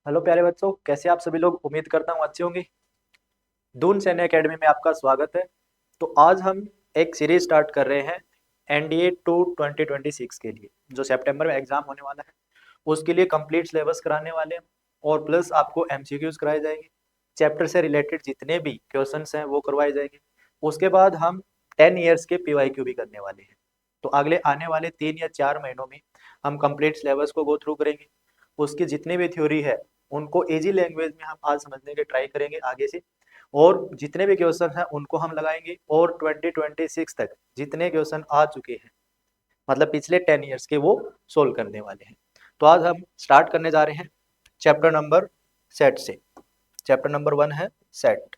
Hello प्यारे बच्चों, कैसे आप सभी लोग। उम्मीद करता हूँ अच्छे होंगे। दून सैन्य एकेडमी में आपका स्वागत है। तो आज हम एक सीरीज स्टार्ट कर रहे हैं एनडीए टू 2026 के लिए, जो सितंबर में एग्जाम होने वाला है। उसके लिए कंप्लीट सिलेबस कराने वाले हैं और प्लस आपको एमसीक्यूज कराए जाएंगे। चैप्टर से रिलेटेड जितने भी क्वेश्चंस हैं वो करवाए जाएंगे। उसके बाद हम 10 ईयर्स के पीवाईक्यू भी करने वाले हैं। तो अगले आने वाले 3 या 4 महीनों में हम कंप्लीट सिलेबस को गो थ्रू करेंगे। उसकी जितनी भी थ्योरी है उनको इजी लैंग्वेज में हम आज समझने की ट्राई करेंगे आगे से। और जितने भी क्वेश्चन हैं उनको हम लगाएंगे और 2026 तक जितने क्वेश्चन आ चुके हैं, मतलब पिछले 10 ईयर्स के, वो सोल्व करने वाले हैं। तो आज हम स्टार्ट करने जा रहे हैं चैप्टर नंबर सेट से। चैप्टर नंबर 1 है सेट,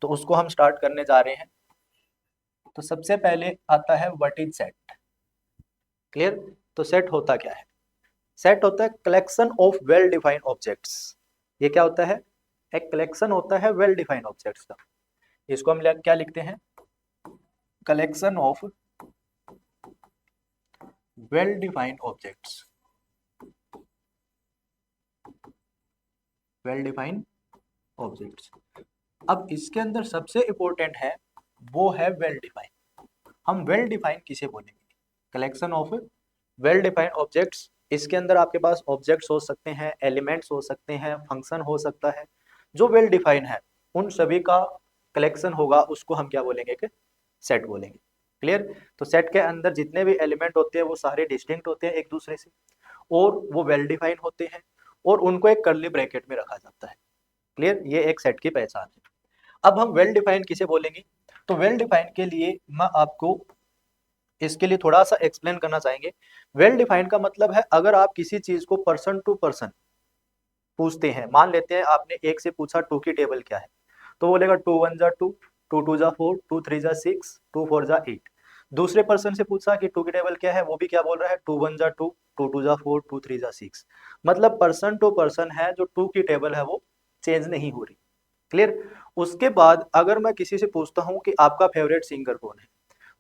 तो उसको हम स्टार्ट करने जा रहे हैं। तो सबसे पहले आता है व्हाट इज सेट। क्लियर। तो सेट होता क्या है? सेट होता है collection of well defined objects. ये क्या होता है? एक कलेक्शन होता है वेल डिफाइंड ऑब्जेक्ट्स का। इसको हम क्या लिखते हैं? Collection of well defined objects. Well defined objects. अब इसके अंदर सबसे इंपॉर्टेंट है, वो है वेल डिफाइंड। हम वेल डिफाइंड किसे बोलेंगे? Collection of well defined objects. इसके अंदर आपके पास ऑब्जेक्ट्स हो सकते हैं, एलिमेंट्स हो सकते हैं, फंक्शन हो सकता है। जो वेल डिफाइंड है उन सभी का कलेक्शन होगा, उसको हम क्या बोलेंगे? कि सेट बोलेंगे। क्लियर। तो सेट के अंदर जितने भी एलिमेंट होते हैं वो सारे डिस्टिंक्ट होते हैं एक दूसरे से, और वो वेल डिफाइंड होते हैं, और उनको एक कर्ली ब्रैकेट में रखा जाता है। क्लियर। ये एक सेट की पहचान है। अब हम वेल डिफाइंड किसे बोलेंगे? तो वेल डिफाइंड के लिए मैं आपको इसके लिए थोड़ा सा एक्सप्लेन करना चाहेंगे। वेल डिफाइंड का मतलब है, अगर आप किसी चीज को पर्सन टू पर्सन पूछते हैं, मान लेते हैं आपने एक से पूछा टू की टेबल क्या है, तो बोलेगा 2 1 जा 2, 2 2 जा 4, 2 3 जा 6, 2 4 जा 8। दूसरे पर्सन से पूछा कि टू की टेबल क्या है, वो भी क्या बोल रहा है? 2 1 जा 2, 2 2 जा 4, 2 3 जा 6। मतलब पर्सन टू पर्सन है, जो टू की टेबल है वो चेंज नहीं हो रही। क्लियर। उसके बाद अगर मैं किसी से पूछता हूँ कि आपका फेवरेट सिंगर कौन है,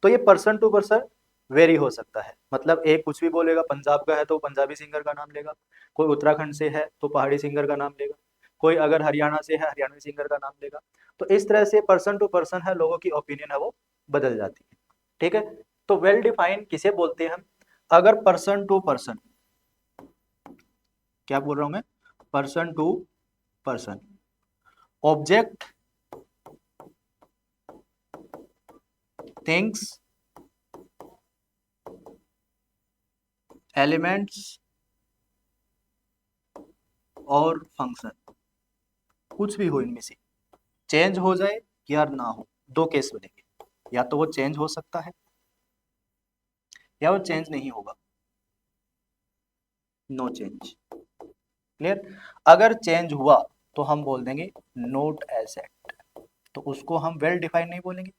तो ये पर्सन टू पर्सन वेरी हो सकता है। मतलब एक कुछ भी बोलेगा, पंजाब का है तो पंजाबी सिंगर का नाम लेगा, कोई उत्तराखंड से है तो पहाड़ी सिंगर का नाम लेगा, कोई अगर हरियाणा से है हरियाणवी सिंगर का नाम लेगा। तो इस तरह से पर्सन टू पर्सन है, लोगों की ओपिनियन है वो बदल जाती है। ठीक है। तो वेल डिफाइंड किसे बोलते हैं हम? अगर पर्सन टू पर्सन, क्या बोल रहा हूं मैं? Person to person object, things, elements और फंक्शन, कुछ भी हो इनमें से, चेंज हो जाए या ना हो, दो केस बनेंगे। या तो वो चेंज हो सकता है या वो चेंज नहीं होगा। No change. क्लियर। अगर चेंज हुआ तो हम बोल देंगे नोट एज सेट, तो उसको हम वेल डिफाइंड नहीं बोलेंगे।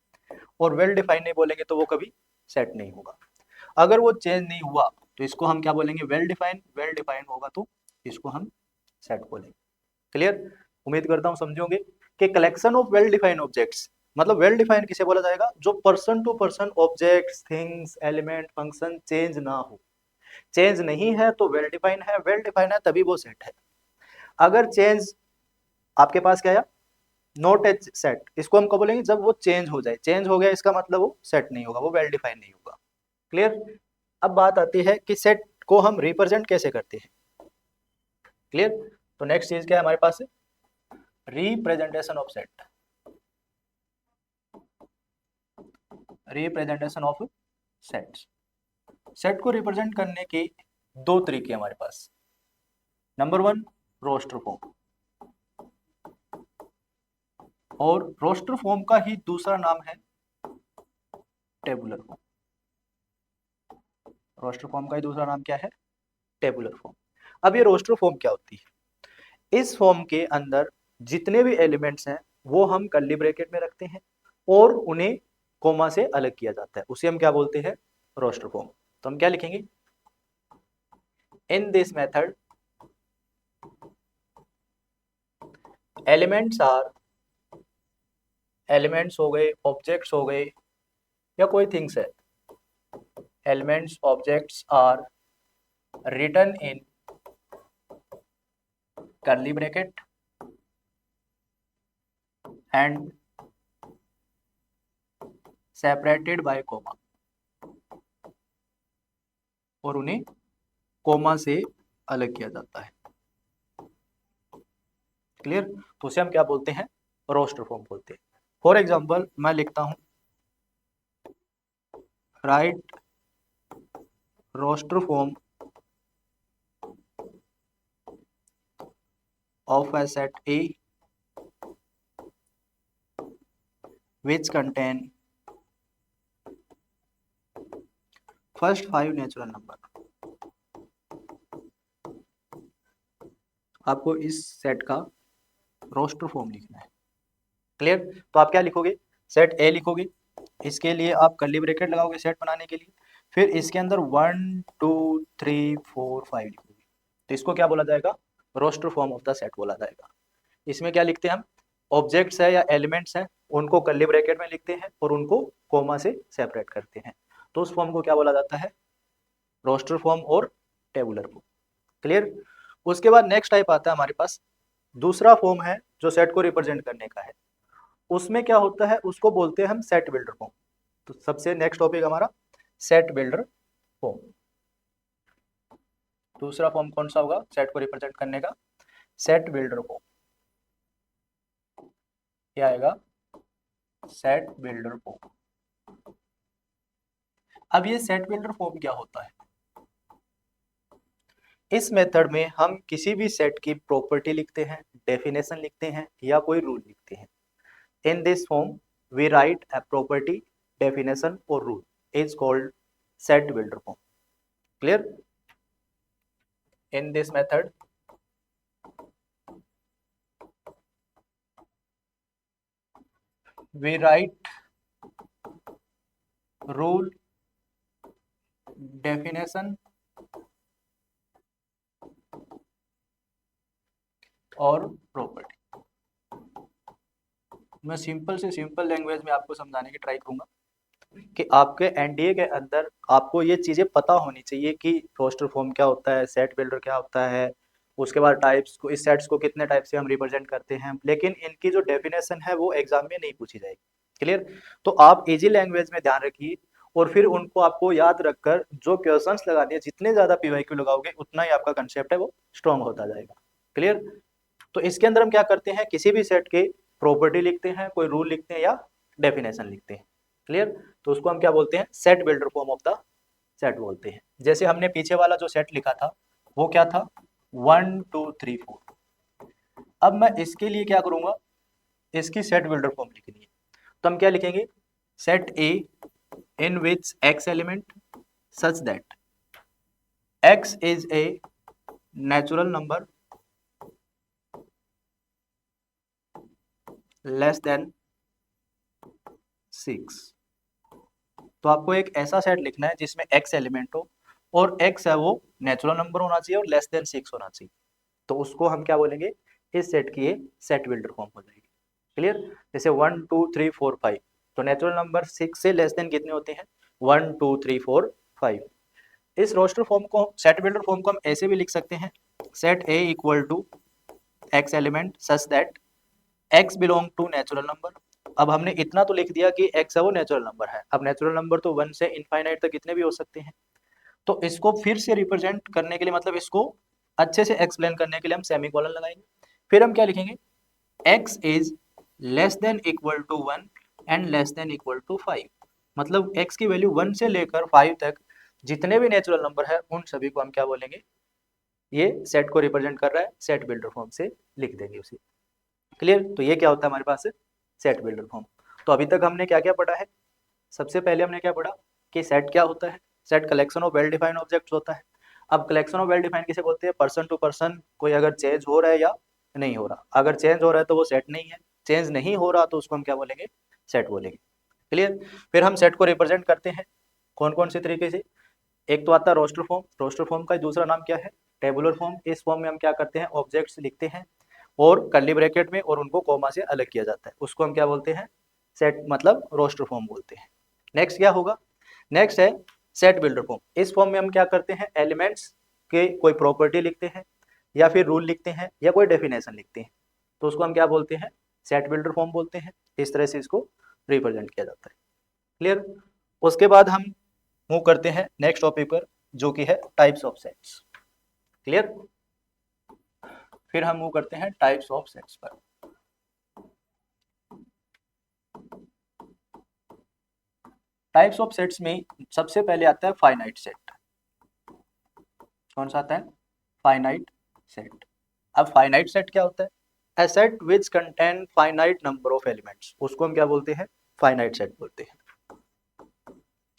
और वेल डिफाइंड नहीं बोलेंगे तो वो कभी सेट नहीं होगा। अगर वो चेंज नहीं हुआ तो इसको हम क्या बोलेंगे? Well defined. वेल डिफाइंड होगा तो इसको हम सेट बोलेंगे। क्लियर। उम्मीद करता हूं समझोगे कि collection of well defined objects, मतलब वेल डिफाइंड किसे बोला जाएगा? जो person to person objects, things, element, function change ना हो। चेंज नहीं है तो वेल डिफाइंड है, वेल डिफाइंड है तभी वो सेट है। अगर चेंज आपके पास क्या है? नॉट एज सेट, इसको हम कब बोलेंगे? जब वो चेंज हो जाए। चेंज हो गया इसका मतलब वो सेट नहीं होगा, वो वेल डिफाइंड नहीं होगा। क्लियर। अब बात आती है कि सेट को हम रिप्रेजेंट कैसे करते हैं। क्लियर। तो नेक्स्ट चीज क्या है हमारे पास? Representation of set. Representation of sets. Set को रिप्रेजेंट करने के दो तरीके हमारे पास। Number 1, roster form. और रोस्टर फॉर्म का ही दूसरा नाम है टेबुलर फॉर्म। रोस्टर फॉर्म का ही दूसरा नाम क्या है? Tabular form. अब ये रोस्टर फॉर्म क्या होती है? इस फॉर्म के अंदर जितने भी एलिमेंट्स हैं वो हम कर्ली ब्रैकेट में रखते हैं और उन्हें कोमा से अलग किया जाता है, उसे हम क्या बोलते हैं? Roster form. तो हम क्या लिखेंगे? In this method elements are, elements हो गए, ऑब्जेक्ट्स हो गए, या कोई थिंग्स है, elements objects are written in curly bracket and separated by comma, और उन्हें कोमा से अलग किया जाता है। क्लियर? तो उसे हम क्या बोलते हैं? रोस्टर फॉर्म बोलते हैं। फॉर एग्जांपल मैं लिखता हूं write roster form of a set A which contain first 5 natural number। आपको इस सेट का रोस्टर फॉर्म लिखना है। क्लियर? तो आप क्या लिखोगे? सेट ए लिखोगे, इसके लिए आप कर्ली ब्रैकेट लगाओगे सेट बनाने के लिए, फिर इसके अंदर 1 2 3 4 5 लिखोगे। तो इसको क्या बोला जाएगा? Roster form of the set बोला जाएगा। इसमें क्या लिखते हैं हम? ऑब्जेक्ट्स है या एलिमेंट्स हैं, उनको कर्ली ब्रैकेट में लिखते हैं और उनको कोमा से सेपरेट करते हैं। तो उस फॉर्म को क्या बोला जाता है? रोस्टर फॉर्म और टेबुलर फॉर्म। क्लियर? उसके बाद नेक्स्ट टाइप आता है हमारे पास, दूसरा फॉर्म है जो सेट को रिप्रेजेंट करने का है। उसमें क्या होता है? उसको बोलते हैं हम सेट बिल्डर फॉर्म। तो सबसे नेक्स्ट टॉपिक हमारा सेट बिल्डर फॉर्म। दूसरा फॉर्म कौन सा होगा सेट को रिप्रेजेंट करने का? Set builder form. क्या आएगा? Set builder form. अब ये सेट बिल्डर फॉर्म क्या होता है? इस मेथड में हम किसी भी सेट की प्रॉपर्टी लिखते हैं, डेफिनेशन लिखते हैं या कोई रूल लिखते हैं। In this form we write a property, definition और rule is called set builder form. Clear? In this method we write rule, definition और प्रॉपर्टी। मैं सिंपल से सिंपल लैंग्वेज में आपको समझाने की ट्राई करूंगा कि आपके एनडीए के अंदर आपको ये चीज़ें पता होनी चाहिए कि रोस्टर फॉर्म क्या होता है, सेट बिल्डर क्या होता है, उसके बाद टाइप्स को, इस सेट्स को कितने टाइप से हम रिप्रेजेंट करते हैं, लेकिन इनकी जो डेफिनेशन है वो एग्जाम में नहीं पूछी जाएगी। क्लियर? तो आप इजी लैंग्वेज में ध्यान रखिए और फिर उनको आपको याद रखकर जो क्वेश्चंस लगाने हैं, जितने ज़्यादा पीवाईक्यू लगाओगे उतना ही आपका कंसेप्ट है वो स्ट्रॉन्ग होता जाएगा। क्लियर? तो इसके अंदर हम क्या करते हैं? किसी भी सेट के प्रॉपर्टी लिखते हैं, कोई रूल लिखते हैं या डेफिनेशन लिखते हैं। क्लियर? तो उसको हम क्या बोलते हैं? Set builder form of the set बोलते हैं। जैसे हमने पीछे वाला जो सेट लिखा था वो क्या था? 1 2 3 4। अब मैं इसके लिए क्या करूंगा? इसकी सेट बिल्डर फॉर्म लिखनी है। तो हम क्या लिखेंगे? Set A in which x element such that x is a natural number less than 6। तो आपको एक ऐसा सेट लिखना है जिसमें एक्स एलिमेंट हो और एक्स है वो नेचुरल नंबर होना चाहिए और लेस देन 6 होना चाहिए। तो उसको हम क्या बोलेंगे? इस सेट की ये सेट बिल्डर फॉर्म हो जाएगी। क्लियर? जैसे 1 2 3 4 5, तो नेचुरल नंबर 6 से लेस देन कितने होते हैं? 1 2 3 4 5। इस रोस्टर फॉर्म को, सेट बिल्डर फॉर्म को हम ऐसे भी लिख सकते हैं, set A equal to x element such that x belong to natural number. अब हमने इतना तो लिख दिया कि एक्स है वो नेचुरल नंबर है। अब नेचुरल नंबर तो 1 से इनफाइनाइट तक कितने भी हो सकते हैं। तो इसको फिर से रिप्रेजेंट करने के लिए, मतलब इसको अच्छे से एक्सप्लेन करने के लिए हम सेमीकोलन लगाएंगे। फिर हम क्या लिखेंगे? x is less than equal to 1 and less than equal to 5। मतलब x की वैल्यू 1 से लेकर 5 तक जितने भी नेचुरल नंबर है उन सभी को हम क्या बोलेंगे? ये सेट को रिप्रेजेंट कर रहा है, सेट बिल्डर फॉर्म से लिख देंगे उसे। क्लियर? तो ये क्या होता है हमारे पास? Set builder form. तो अभी तक हमने क्या क्या पढ़ा है? सबसे पहले हमने क्या पढ़ा कि सेट क्या होता है? Set collection of well defined objects होता है। अब कलेक्शन ऑफ वेल डिफाइंड किसे बोलते हैं? पर्सन टू पर्सन कोई अगर चेंज हो रहा है या नहीं हो रहा। अगर चेंज हो रहा है तो वो सेट नहीं है, चेंज नहीं हो रहा तो उसको हम क्या बोलेंगे? सेट बोलेंगे। क्लियर? फिर हम सेट को रिप्रेजेंट करते हैं कौन कौन से तरीके से? एक तो आता है रोस्टर फॉर्म। रोस्टर फॉर्म का दूसरा नाम क्या है? Tabular form. इस फॉर्म में हम क्या करते हैं? ऑब्जेक्ट्स लिखते हैं और कर्ली ब्रैकेट में, और उनको कोमा से अलग किया जाता है। उसको हम क्या बोलते हैं? सेट, मतलब रोस्टर फॉर्म बोलते हैं। नेक्स्ट क्या होगा? नेक्स्ट है सेट बिल्डर फॉर्म। इस फॉर्म में हम क्या करते हैं? एलिमेंट्स के कोई प्रॉपर्टी लिखते हैं, या फिर रूल लिखते हैं या कोई डेफिनेशन लिखते हैं, तो उसको हम क्या बोलते हैं, सेट बिल्डर फॉर्म बोलते हैं। इस तरह से इसको रिप्रेजेंट किया जाता है। क्लियर। उसके बाद हम मूव करते हैं नेक्स्ट टॉपिक पर, जो कि है टाइप्स ऑफ सेट्स। क्लियर। फिर हम मूव करते हैं टाइप्स ऑफ सेट्स पर। टाइप्स ऑफ सेट्स में सबसे पहले आता है फाइनाइट सेट। कौन सा आता है, फाइनाइट सेट। अब फाइनाइट सेट क्या होता है, a set which contain finite number of elements, उसको हम क्या बोलते हैं, फाइनाइट सेट बोलते हैं।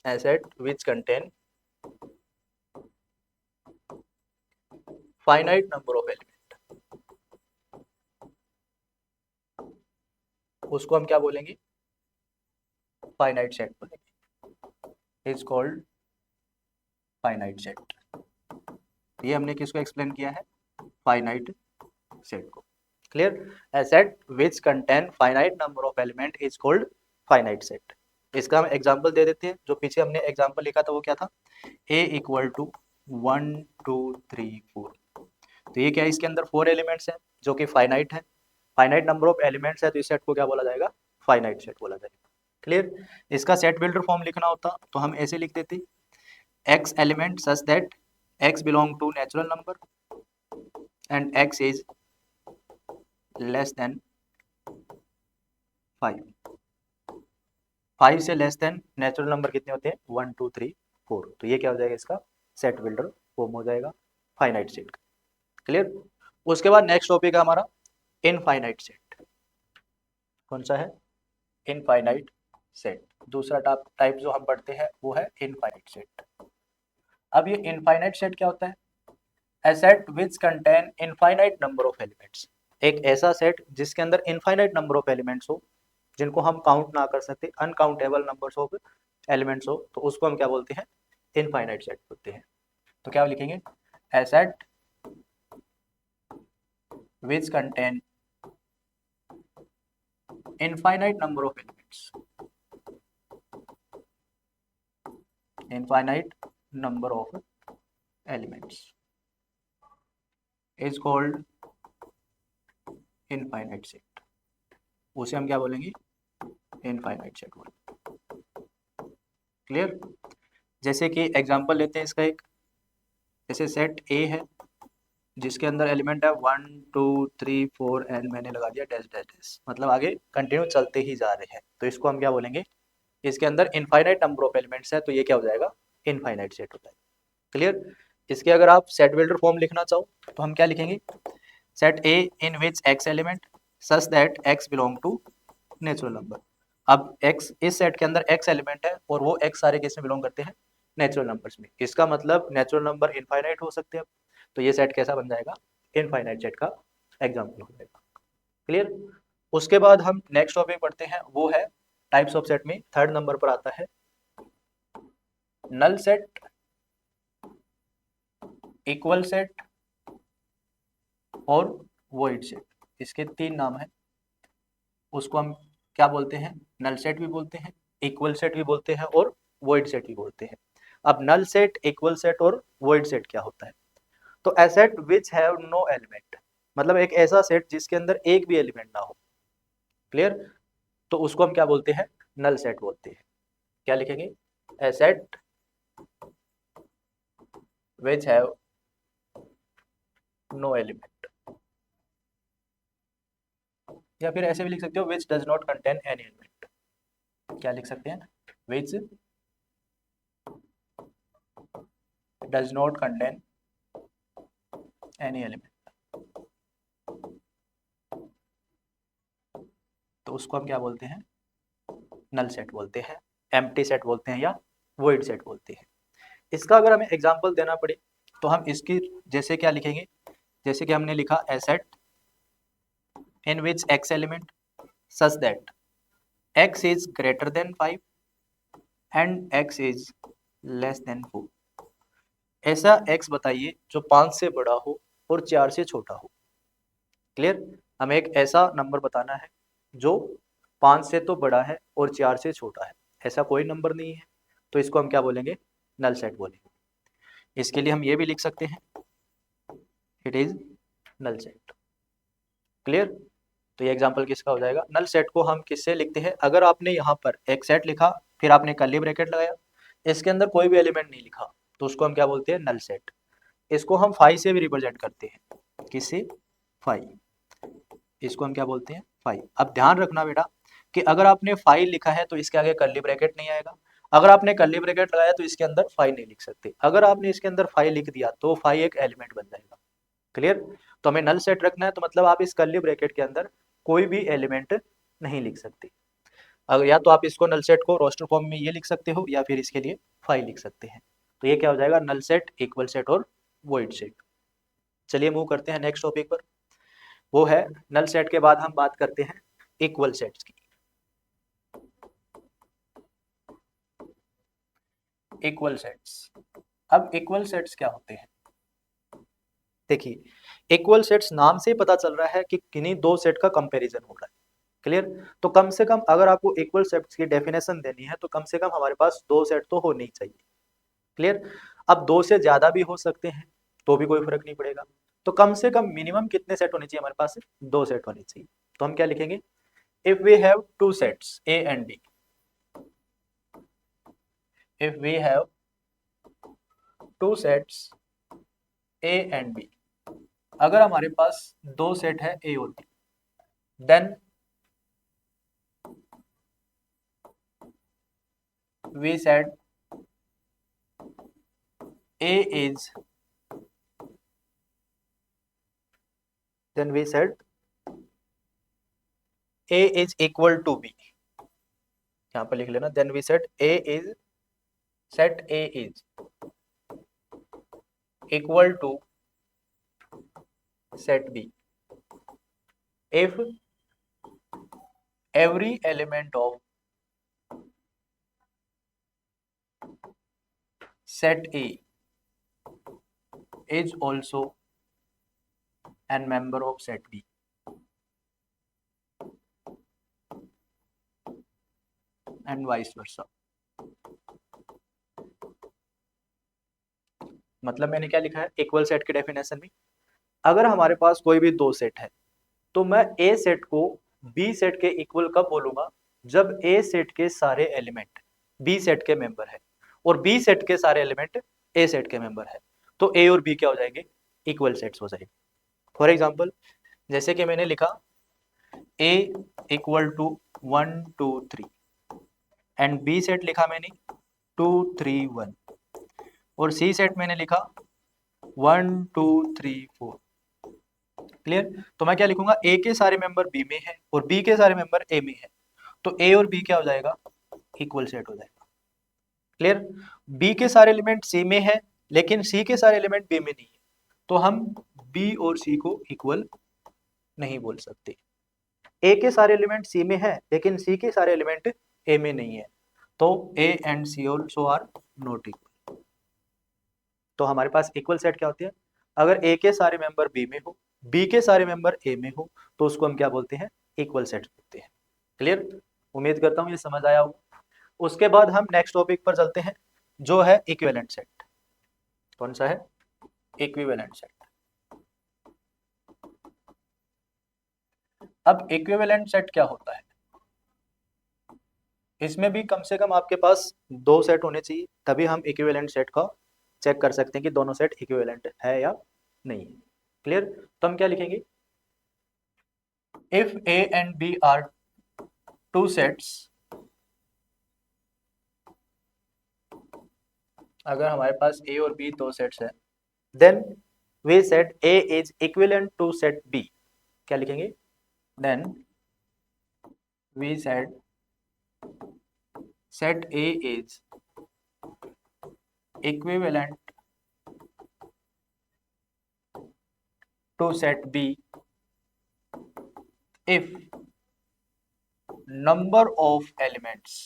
a set which contain finite number of element, उसको हम क्या बोलेंगे, फाइनाइट सेट बोलेंगे, इज कॉल्ड फाइनाइट सेट। ये हमने किसको एक्सप्लेन किया है, फाइनाइट सेट को। Clear. a set which contain finite number of element is called finite set। इसका हम एग्जांपल दे देते हैं। जो पीछे हमने एग्जांपल लिखा था वो क्या था, a इक्वल टू 1 2 3 4। तो ये क्या है, इसके अंदर 4 एलिमेंट्स हैं जो कि फाइनाइट है, फाइनाइट नंबर ऑफ एलिमेंट्स है, तो इस सेट को क्या बोला जाएगा, फाइनाइट सेट बोला जाएगा। क्लियर। इसका सेट बिल्डर फॉर्म लिखना होता तो हम ऐसे लिख देते, x element such that x belong to natural number and x is less than 5। 5 से लेस देन नेचुरल नंबर कितने होते हैं, 1 2 3 4। तो ये क्या हो जाएगा, इसका सेट बिल्डर फॉर्म हो जाएगा फाइनाइट सेट का। क्लियर। उसके बाद नेक्स्ट टॉपिक है हमारा इनफाइनाइट सेट। कौन सा है, इनफाइनाइट सेट। दूसरा टाइप जो हम पढ़ते हैं वो है इनफाइनाइट सेट। अब ये इनफाइनाइट सेट क्या होता है, a set which contain infinite number of elements, एक ऐसा सेट जिसके अंदर इनफाइनाइट नंबर ऑफ एलिमेंट्स हो, जिनको हम काउंट ना कर सकते, अनकाउंटेबल नंबर्स ऑफ एलिमेंट्स हो, तो उसको हम क्या बोलते हैं, इनफाइनाइट सेट बोलते हैं। तो क्या लिखेंगे, a set which contain infinite number of elements, infinite number of elements is called infinite set. उसे हम क्या बोलेंगे, इनफाइनाइट सेट बोलेंगे। क्लियर। जैसे कि एग्जांपल लेते हैं इसका एक, जैसे सेट ए है जिसके अंदर एलिमेंट है 1 2 3 4 एंड मैंने लगा दिया डैश डैश डैश, मतलब आगे कंटिन्यू चलते ही जा रहे हैं, तो इसको हम क्या बोलेंगे, इसके अंदर इनफाइनाइट नंबर ऑफ एलिमेंट्स है, तो ये क्या हो जाएगा, इनफाइनाइट सेट होता है। क्लियर। इसके अगर आप सेट बिल्डर फॉर्म लिखना चाहो तो हम क्या लिखेंगे, set A in which x element such that x belong to natural number. अब x, इस सेट के अंदर x एलिमेंट है और वो x सारे किस में बिलोंग करते हैं, नेचुरल नंबर्स में। इसका मतलब नेचुरल नंबर इनफाइनाइट हो सकते हैं, तो ये सेट कैसा बन जाएगा, इनफाइनाइट सेट का एग्जांपल हो जाएगा। क्लियर। उसके बाद हम नेक्स्ट टॉपिक पढ़ते हैं, वो है टाइप्स ऑफ सेट में थर्ड नंबर पर आता है नल सेट, इक्वल सेट और वॉइड सेट। इसके 3 नाम है। उसको हम क्या बोलते हैं, नल सेट भी बोलते हैं, इक्वल सेट भी बोलते हैं और वॉइड सेट भी बोलते हैं। अब नल सेट, इक्वल सेट और वॉइड सेट क्या होता है, तो a set which have no element, मतलब एक ऐसा सेट जिसके अंदर एक भी एलिमेंट ना हो। क्लियर। तो उसको हम क्या बोलते हैं, नल सेट बोलते हैं। क्या लिखेंगे, a set which have no element, या फिर ऐसे भी लिख सकते हो which does not contain any element. क्या लिख सकते हैं, which does not contain any element, तो उसको हम क्या बोलते हैं, नल सेट बोलते हैं, एम्प्टी सेट बोलते हैं या वॉइड सेट बोलते हैं। इसका अगर हमें एग्जांपल देना पड़े तो हम इसकी जैसे क्या लिखेंगे, जैसे कि हमने लिखा a set in which x element such that x is greater than 5 and x is less than 4। ऐसा x बताइए जो 5 से बड़ा हो और 4 से छोटा हो। क्लियर। हमें एक ऐसा नंबर बताना है जो 5 से तो बड़ा है और 4 से छोटा है, ऐसा कोई नंबर नहीं है, तो इसको हम क्या बोलेंगे, नल सेट बोलेंगे। इसके लिए हम ये भी लिख सकते हैं, it is null set. Clear? तो ये एग्जांपल किसका हो जाएगा? नल सेट को हम किससे लिखते हैं? अगर आपने यहाँ पर एक सेट लिखा, फिर आपने कर्ली ब्रैकेट लगाया, इसके अंदर कोई भी एलिमेंट नहीं लिखा, तो उसको हम क्या बोलते हैं? Null set. इसको हम फाई से भी रिप्रेजेंट करते हैं। किससे? फाई। इसको हम क्या बोलते हैं? फाई। अब ध्यान रखना बेटा कि अगर आपने फाई लिखा है तो इसके आगे कर्ली ब्रैकेट नहीं आएगा, अगर आपने कर्ली ब्रैकेट लगाया तो इसके अंदर फाई नहीं लिख सकते, अगर आपने इसके अंदर फाई लिख दिया तो फाई एक एलिमेंट बन जाएगा। क्लियर? तो हमें नल सेट रखना है, तो मतलब आप इस कर्ली ब्रैकेट के अंदर कोई भी एलिमेंट नहीं लिख सकते। अगर या तो आप इसको नल सेट को रोस्टर फॉर्म में ये लिख सकते हो, या फिर इसके लिए फाई लिख सकते हैं। तो ये क्या हो जाएगा? नल सेट, इक्वल सेट और वॉइड सेट। चलिए मूव करते हैं नेक्स्ट टॉपिक पर। वो है नल सेट के बाद हम बात करते हैं इक्वल सेट्स की। Equal sets. अब इक्वल सेट्स क्या होते हैं? देखिए, इक्वल सेट्स नाम से ही पता चल रहा है कि किन्हीं दो सेट का कंपैरिजन हो रहा है। क्लियर? तो कम से कम अगर आपको इक्वल सेट्स की डेफिनेशन देनी है तो कम से कम हमारे पास दो सेट तो होने ही चाहिए। क्लियर? अब दो से ज्यादा भी हो सकते हैं तो भी कोई फर्क नहीं पड़ेगा। तो कम से कम मिनिमम कितने सेट होने चाहिए हमारे पास? दो सेट होने चाहिए। तो हम क्या लिखेंगे? If we have two sets A and B, if we have two sets A and B, अगर हमारे पास दो सेट है ए और B, then we said A is, then we said A is equal to B, यहाँ पर लिख लेना, then we said A is, set A is equal to set B if every element of set A is also an member of set B. And vice versa. मतलब मैंने क्या लिखा है equal set के डेफिनेशन में? अगर हमारे पास कोई भी दो सेट है तो मैं ए सेट को बी सेट के इक्वल कब बोलूंगा? जब ए सेट के सारे एलिमेंट बी सेट के मेंबर है और बी सेट के सारे एलिमेंट ए सेट के मेंबर है, तो ए और बी क्या हो जाएंगे? इक्वल सेट्स हो जाएंगे। फॉर एग्जांपल, जैसे कि मैंने लिखा A equal to 1 2 3 and B set लिखा मैंने 2 3 1 और सी सेट मैंने लिखा 1 2 3 4। क्लियर? तो मैं क्या लिखूंगा? ए के सारे मेंबर बी में है और बी के सारे मेंबर ए में है, तो ए और बी क्या हो जाएगा? इक्वल सेट हो जाएगा। क्लियर? बी के सारे एलिमेंट सी में है लेकिन सी के सारे एलिमेंट बी में नहीं है, तो हम बी और सी को इक्वल नहीं बोल सकते। ए के सारे एलिमेंट सी में है लेकिन सी के सारे एलिमेंट ए में नहीं है, तो A and C also are not equal. तो हमारे पास इक्वल सेट क्या होती है? अगर ए के सारे मेंबर बी में हो, बी के सारे मेंबर ए में हो, तो उसको हम क्या बोलते हैं? इक्वल सेट बोलते हैं। क्लियर? उम्मीद करता हूं ये समझ आया होगा। उसके बाद हम नेक्स्ट टॉपिक पर चलते हैं जो है इक्विवेलेंट सेट। कौन सा है? Equivalent set. अब इक्विवेलेंट सेट क्या होता है? इसमें भी कम से कम आपके पास दो सेट होने चाहिए, तभी हम इक्विवेलेंट सेट का चेक कर सकते हैं कि दोनों सेट इक्विवेलेंट है या नहीं। क्लियर? तो हम क्या लिखेंगे? If A and B are two sets, अगर हमारे पास ए और बी दो सेट्स है, then we said A is equivalent to set B. क्या लिखेंगे? Then we said set A is equivalent to set B if number of elements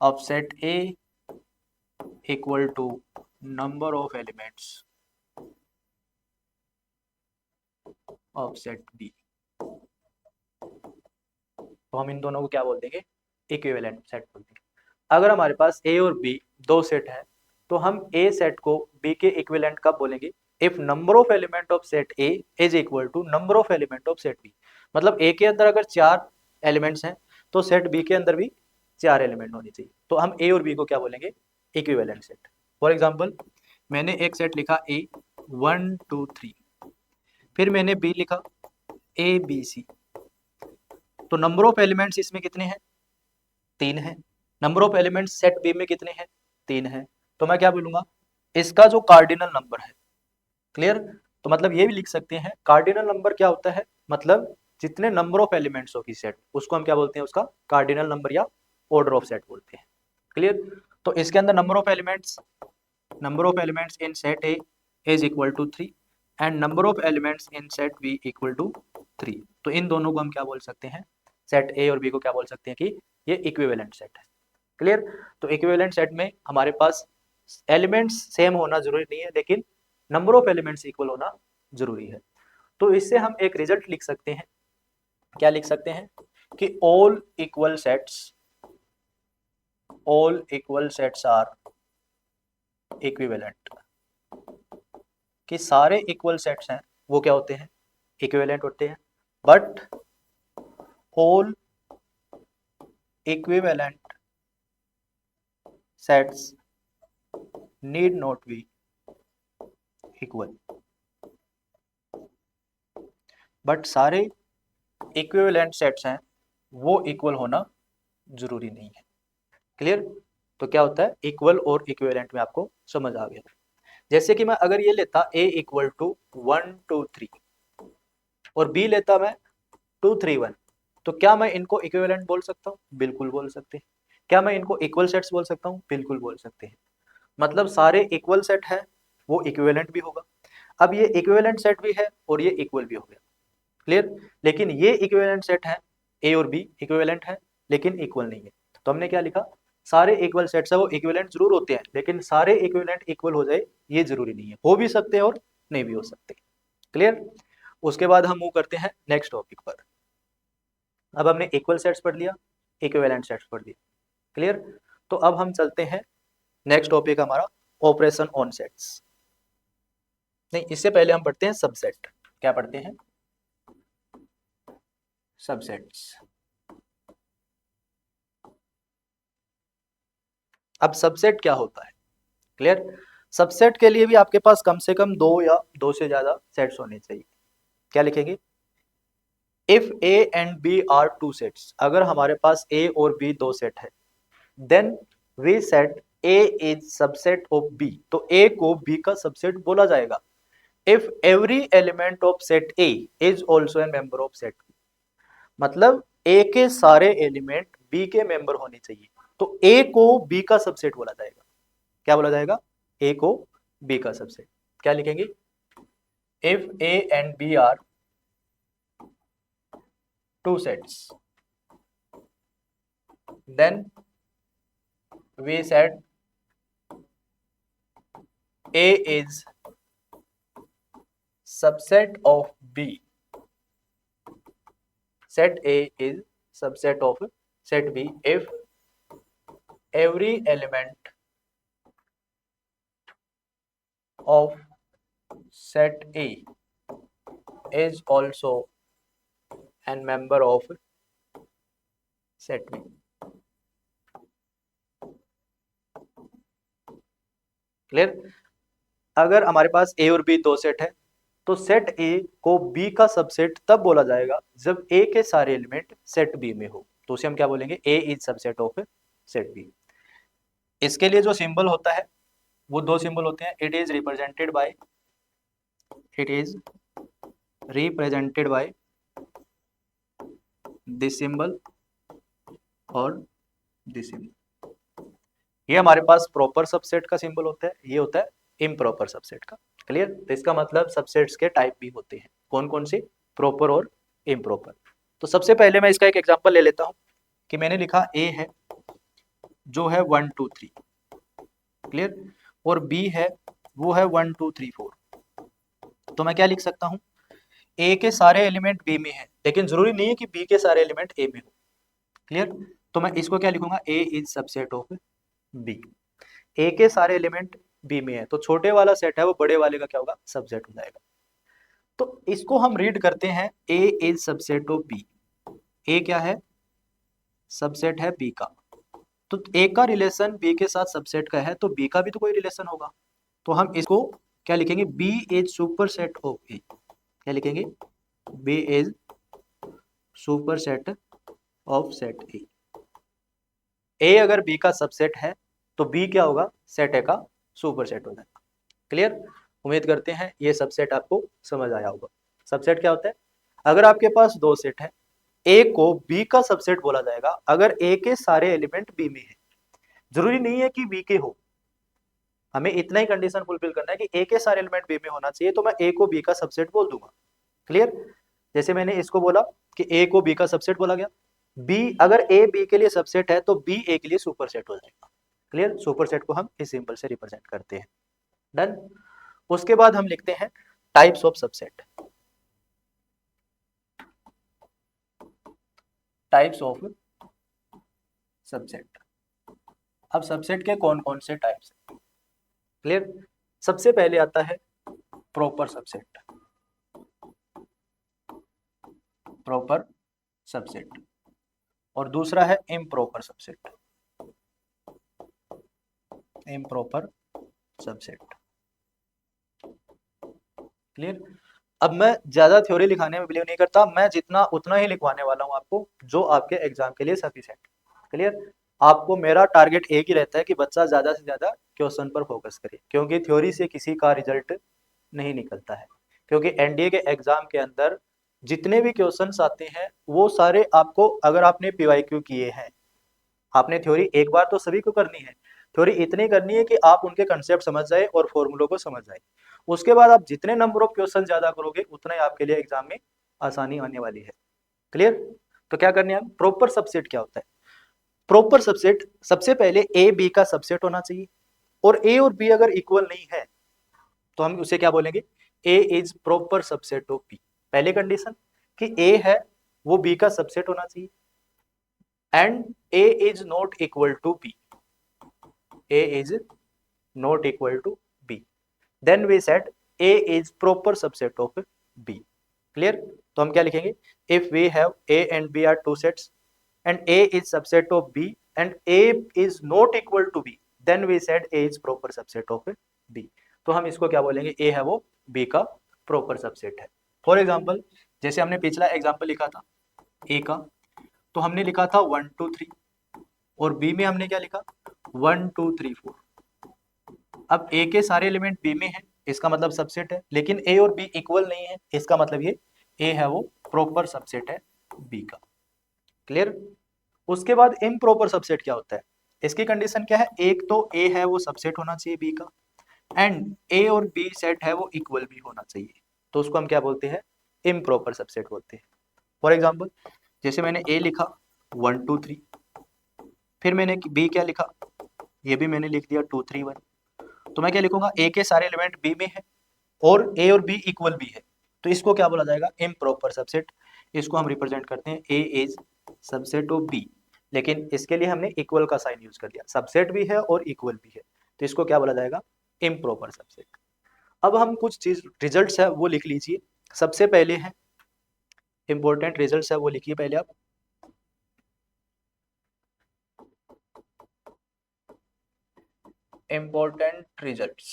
of set A equal to number of elements of set B। तो हम इन दोनों को क्या बोल देंगे? Equivalent set बोल देंगे। अगर हमारे पास ए और बी दो सेट है तो हम ए सेट को बी के इक्विवेलेंट कब बोलेंगे? If number of element of set A is equal to number of element of set B. मतलब ए के अंदर अगर 4 एलिमेंट्स हैं तो सेट बी के अंदर भी 4 एलिमेंट होने चाहिए। तो हम ए और बी को क्या बोलेंगे? Equivalent set. फॉर एग्जाम्पल मैंने एक सेट लिखा ए 1 2 3, फिर मैंने बी लिखा ए बी सी। तो नंबर ऑफ एलिमेंट्स इसमें कितने हैं? 3 है। Number of elements set B में कितने हैं? 3 है। तो मैं क्या बोलूंगा? इसका जो कार्डिनल नंबर है, क्लियर? तो मतलब ये भी लिख सकते हैं कार्डिनल नंबर क्या होता है, मतलब जितने नंबर ऑफ एलिमेंट्स हो की सेट उसको हम क्या बोलते हैं? उसका कार्डिनल नंबर या ऑर्डर ऑफ सेट बोलते हैं। क्लियर? तो इसके अंदर number of elements in set A is equal to 3 and number of elements in set B equal to 3। तो इन दोनों को हम क्या बोल सकते हैं? सेट ए और बी को क्या बोल सकते हैं कि ये इक्विवेलेंट सेट है। क्लियर? तो इक्विवेलेंट सेट में हमारे पास एलिमेंट्स सेम होना जरूरी नहीं है, लेकिन नंबर ऑफ एलिमेंट्स इक्वल होना जरूरी है। तो इससे हम एक रिजल्ट लिख सकते हैं। क्या लिख सकते हैं? कि all equal sets are equivalent. कि सारे इक्वल सेट्स हैं वो क्या होते हैं? इक्विवेलेंट होते हैं। But all equivalent sets need not be equal. But सारे इक्विवेलेंट सेट्स हैं वो इक्वल होना जरूरी नहीं है। क्लियर? तो क्या होता है? इक्वल और इक्विवेलेंट में आपको समझ आ गया। जैसे कि मैं अगर ये लेता a इक्वल टू 1 2 3 और b लेता मैं 2 3 1, तो क्या मैं इनको इक्विवेलेंट बोल सकता हूँ? बिल्कुल बोल सकते हैं। क्या मैं इनको इक्वल सेट्स बोल सकता हूँ? बिल्कुल बोल सकते हैं। मतलब सारे इक्वल सेट है वो इक्विवेलेंट भी होगा। अब ये इक्विवेलेंट सेट भी है और ये इक्वल भी हो गया। क्लियर? लेकिन ये इक्विवेलेंट सेट है, ए और बी इक्विवेलेंट है लेकिन इक्वल नहीं है। तो हमने क्या लिखा? सारे इक्वल सेट्स है वो इक्विवेलेंट जरूर होते हैं, लेकिन सारे इक्विवेलेंट इक्वल हो जाए ये जरूरी नहीं है। हो भी सकते हैं और नहीं भी हो सकते। क्लियर? उसके बाद हम मूव करते हैं नेक्स्ट टॉपिक पर। अब हमने इक्वल सेट्स पढ़ लिया, इक्विवेलेंट सेट्स पढ़ लिया। क्लियर? तो अब हम चलते हैं नेक्स्ट टॉपिक हमारा ऑपरेशन ऑन सेट्स। नहीं, इससे पहले हम पढ़ते हैं सबसेट। क्या पढ़ते हैं? सबसेट्स। अब सबसेट क्या होता है? क्लियर? सबसेट के लिए भी आपके पास कम से कम 2 या 2 से ज्यादा सेट्स होने चाहिए। क्या लिखेंगे? If A and B are 2 sets, अगर हमारे पास ए और बी 2 सेट है, then we said A is subset of B. तो ए को बी का सबसेट बोला जाएगा if every element of set A is also a member of set B. मतलब ए के सारे एलिमेंट बी के मेंबर होने चाहिए, तो ए को बी का सबसेट बोला जाएगा। क्या बोला जाएगा? ए को बी का सबसेट। क्या लिखेंगे? If A and B are 2 sets, then we said A is subset of B. set A is subset of set B if every element of set A is also a member of set B। Clear? अगर हमारे पास A और B 2 set है तो set A को B का subset तब बोला जाएगा जब A के सारे एलिमेंट सेट B में हो। तो उसे हम क्या बोलेंगे? A is subset of set B। इसके लिए जो सिंबल होता है वो 2 सिंबल होते हैं। It is represented by this symbol और दिस सिंबल। ये हमारे पास प्रॉपर सबसेट का सिंबल होता है, ये होता है इम्प्रॉपर सबसेट का। क्लियर? तो इसका मतलब सबसेट्स के टाइप भी होते हैं। कौन कौन से? प्रॉपर और इम्प्रॉपर। तो सबसे पहले मैं इसका एक एग्जांपल ले लेता हूं कि मैंने लिखा ए है जो है 1 2 3, क्लियर, और बी है वो है 1 2 3 4। तो मैं क्या लिख सकता हूं? ए के सारे एलिमेंट बी में है, लेकिन जरूरी नहीं है कि बी के सारे एलिमेंट ए में हो। क्लियर? तो मैं इसको क्या लिखूंगा, ए इज सबसेट ऑफ बी। ए के सारे एलिमेंट बी में है, तो छोटे वाला सेट है वो बड़े वाले का क्या होगा, सबसेट हो जाएगा। तो इसको हम रीड करते हैं ए इज सबसेट ऑफ बी। ए क्या है, सबसेट है बी का। तो ए का रिलेशन बी के साथ सबसेट का है, तो बी का भी तो कोई रिलेशन होगा। तो हम इसको क्या लिखेंगे, B is superset of A. क्या लिखेंगे, B is superset of set A. A अगर बी का सबसेट है तो बी क्या होगा, सेट ए का सुपर सेट हो जाएगा। क्लियर। उम्मीद करते हैं ये सबसेट आपको समझ आया होगा। सबसेट क्या होता है, अगर आपके पास दो सेट है, ए को बी का सबसेट बोला जाएगा अगर ए के सारे एलिमेंट बी में है। जरूरी नहीं है कि बी के हो, हमें इतना ही कंडीशन फुलफिल करना है कि ए के सारे एलिमेंट बी में होना चाहिए, तो मैं ए को बी का सबसेट बोल दूंगा। क्लियर। जैसे मैंने इसको बोला कि ए को बी का सबसेट बोला गया, बी अगर ए बी के लिए सबसेट है तो बी ए के लिए सुपर सेट हो जाएगा। क्लियर। सुपर सेट को हम इस सिंबल से रिप्रेजेंट करते हैं। डन। उसके बाद हम लिखते हैं types of subset. Types of subset. अब सबसेट के कौन कौन से टाइप्स हैं। क्लियर। सबसे पहले आता है प्रॉपर सबसेट। Proper subset. और दूसरा है improper subset. Improper subset. Clear. अब मैं ज्यादा थ्योरी लिखाने में बिलीव नहीं करता, मैं जितना उतना ही लिखवाने वाला हूं आपको जो आपके एग्जाम के लिए सफिशिएंट। क्लियर। आपको मेरा टारगेट एक ही रहता है कि बच्चा ज्यादा से ज्यादा क्वेश्चन पर फोकस करे, क्योंकि थ्योरी से किसी का रिजल्ट नहीं निकलता है। क्योंकि एनडीए के एग्जाम के अंदर जितने भी क्वेश्चंस आते हैं वो सारे आपको, अगर आपने पीवाईक्यू किए हैं, आपने थ्योरी एक बार तो सभी को करनी है, थ्योरी इतनी करनी है कि आप उनके कंसेप्ट समझ जाए और फॉर्मूलों को समझ जाए। उसके बाद आप जितने नंबर ऑफ क्वेश्चन ज्यादा करोगे उतना ही आपके लिए एग्जाम में आसानी आने वाली है। क्लियर। तो क्या करने हैं, प्रॉपर सबसेट क्या होता है। प्रॉपर सबसेट, सबसे पहले ए बी का सबसेट होना चाहिए, और ए और बी अगर इक्वल नहीं है तो हम उसे क्या बोलेंगे, A is proper subset of B. पहले कंडीशन कि ए है वो बी का सबसेट होना चाहिए, and A is not equal to B. A is not equal to B. Then we said A is proper subset of B. Clear? तो हम क्या लिखेंगे, if we have A and B are two sets and A is subset of B and A is not equal to B, then we said A is proper subset of B. तो हम इसको क्या बोलेंगे, A है वो B का proper subset है। For example जैसे हमने पिछला एग्जाम्पल लिखा था A का, तो हमने लिखा था 1 2 3, और B में हमने क्या लिखा 1 2 3 4। अब ए के सारे एलिमेंट बी में है, इसका मतलब सबसेट है, लेकिन ए और बी इक्वल नहीं है, इसका मतलब ये ए है वो प्रॉपर सबसेट है बी का। क्लियर। उसके बाद इम्प्रॉपर सबसेट क्या होता है, इसकी कंडीशन क्या है, एक तो ए है वो सबसेट होना चाहिए बी का, एंड ए और बी सेट है वो इक्वल भी होना चाहिए, तो उसको हम क्या बोलते हैं, इम्प्रॉपर सबसेट बोलते हैं। फॉर एग्जाम्पल जैसे मैंने ए लिखा 1 2 3, फिर मैंने बी क्या लिखा, ये भी मैंने लिख दिया 2 3 1, तो मैं क्या लिखूंगा, ए के सारे एलिमेंट बी में है और ए और बी इक्वल भी है, तो इसको क्या बोला जाएगा, इम्प्रॉपर सबसेट। इसको हम रिप्रेजेंट करते हैं ए इज सबसेट ऑफ बी, लेकिन इसके लिए हमने इक्वल का साइन यूज कर दिया, सबसेट भी है और इक्वल भी है, तो इसको क्या बोला जाएगा, इम्प्रॉपर सबसेट। अब हम कुछ चीज रिजल्ट्स है वो लिख लीजिए। सबसे पहले है इंपॉर्टेंट रिजल्ट्स है वो लिखिए पहले आप। इंपॉर्टेंट रिजल्ट्स,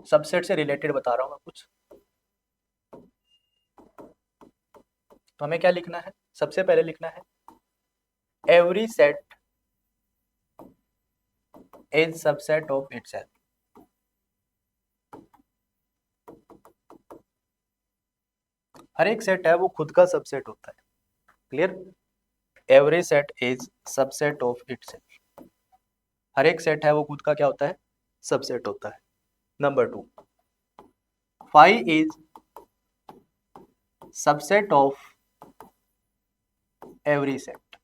सबसेट से रिलेटेड बता रहा हूं मैं कुछ। तो हमें क्या लिखना है, सबसे पहले लिखना है every set is subset of itself. हर एक सेट है वो खुद का सबसेट होता है। Clear. Every set is subset of itself. हर एक सेट है वो खुद का क्या होता है, सबसेट होता है। Number 2, phi is subset of every set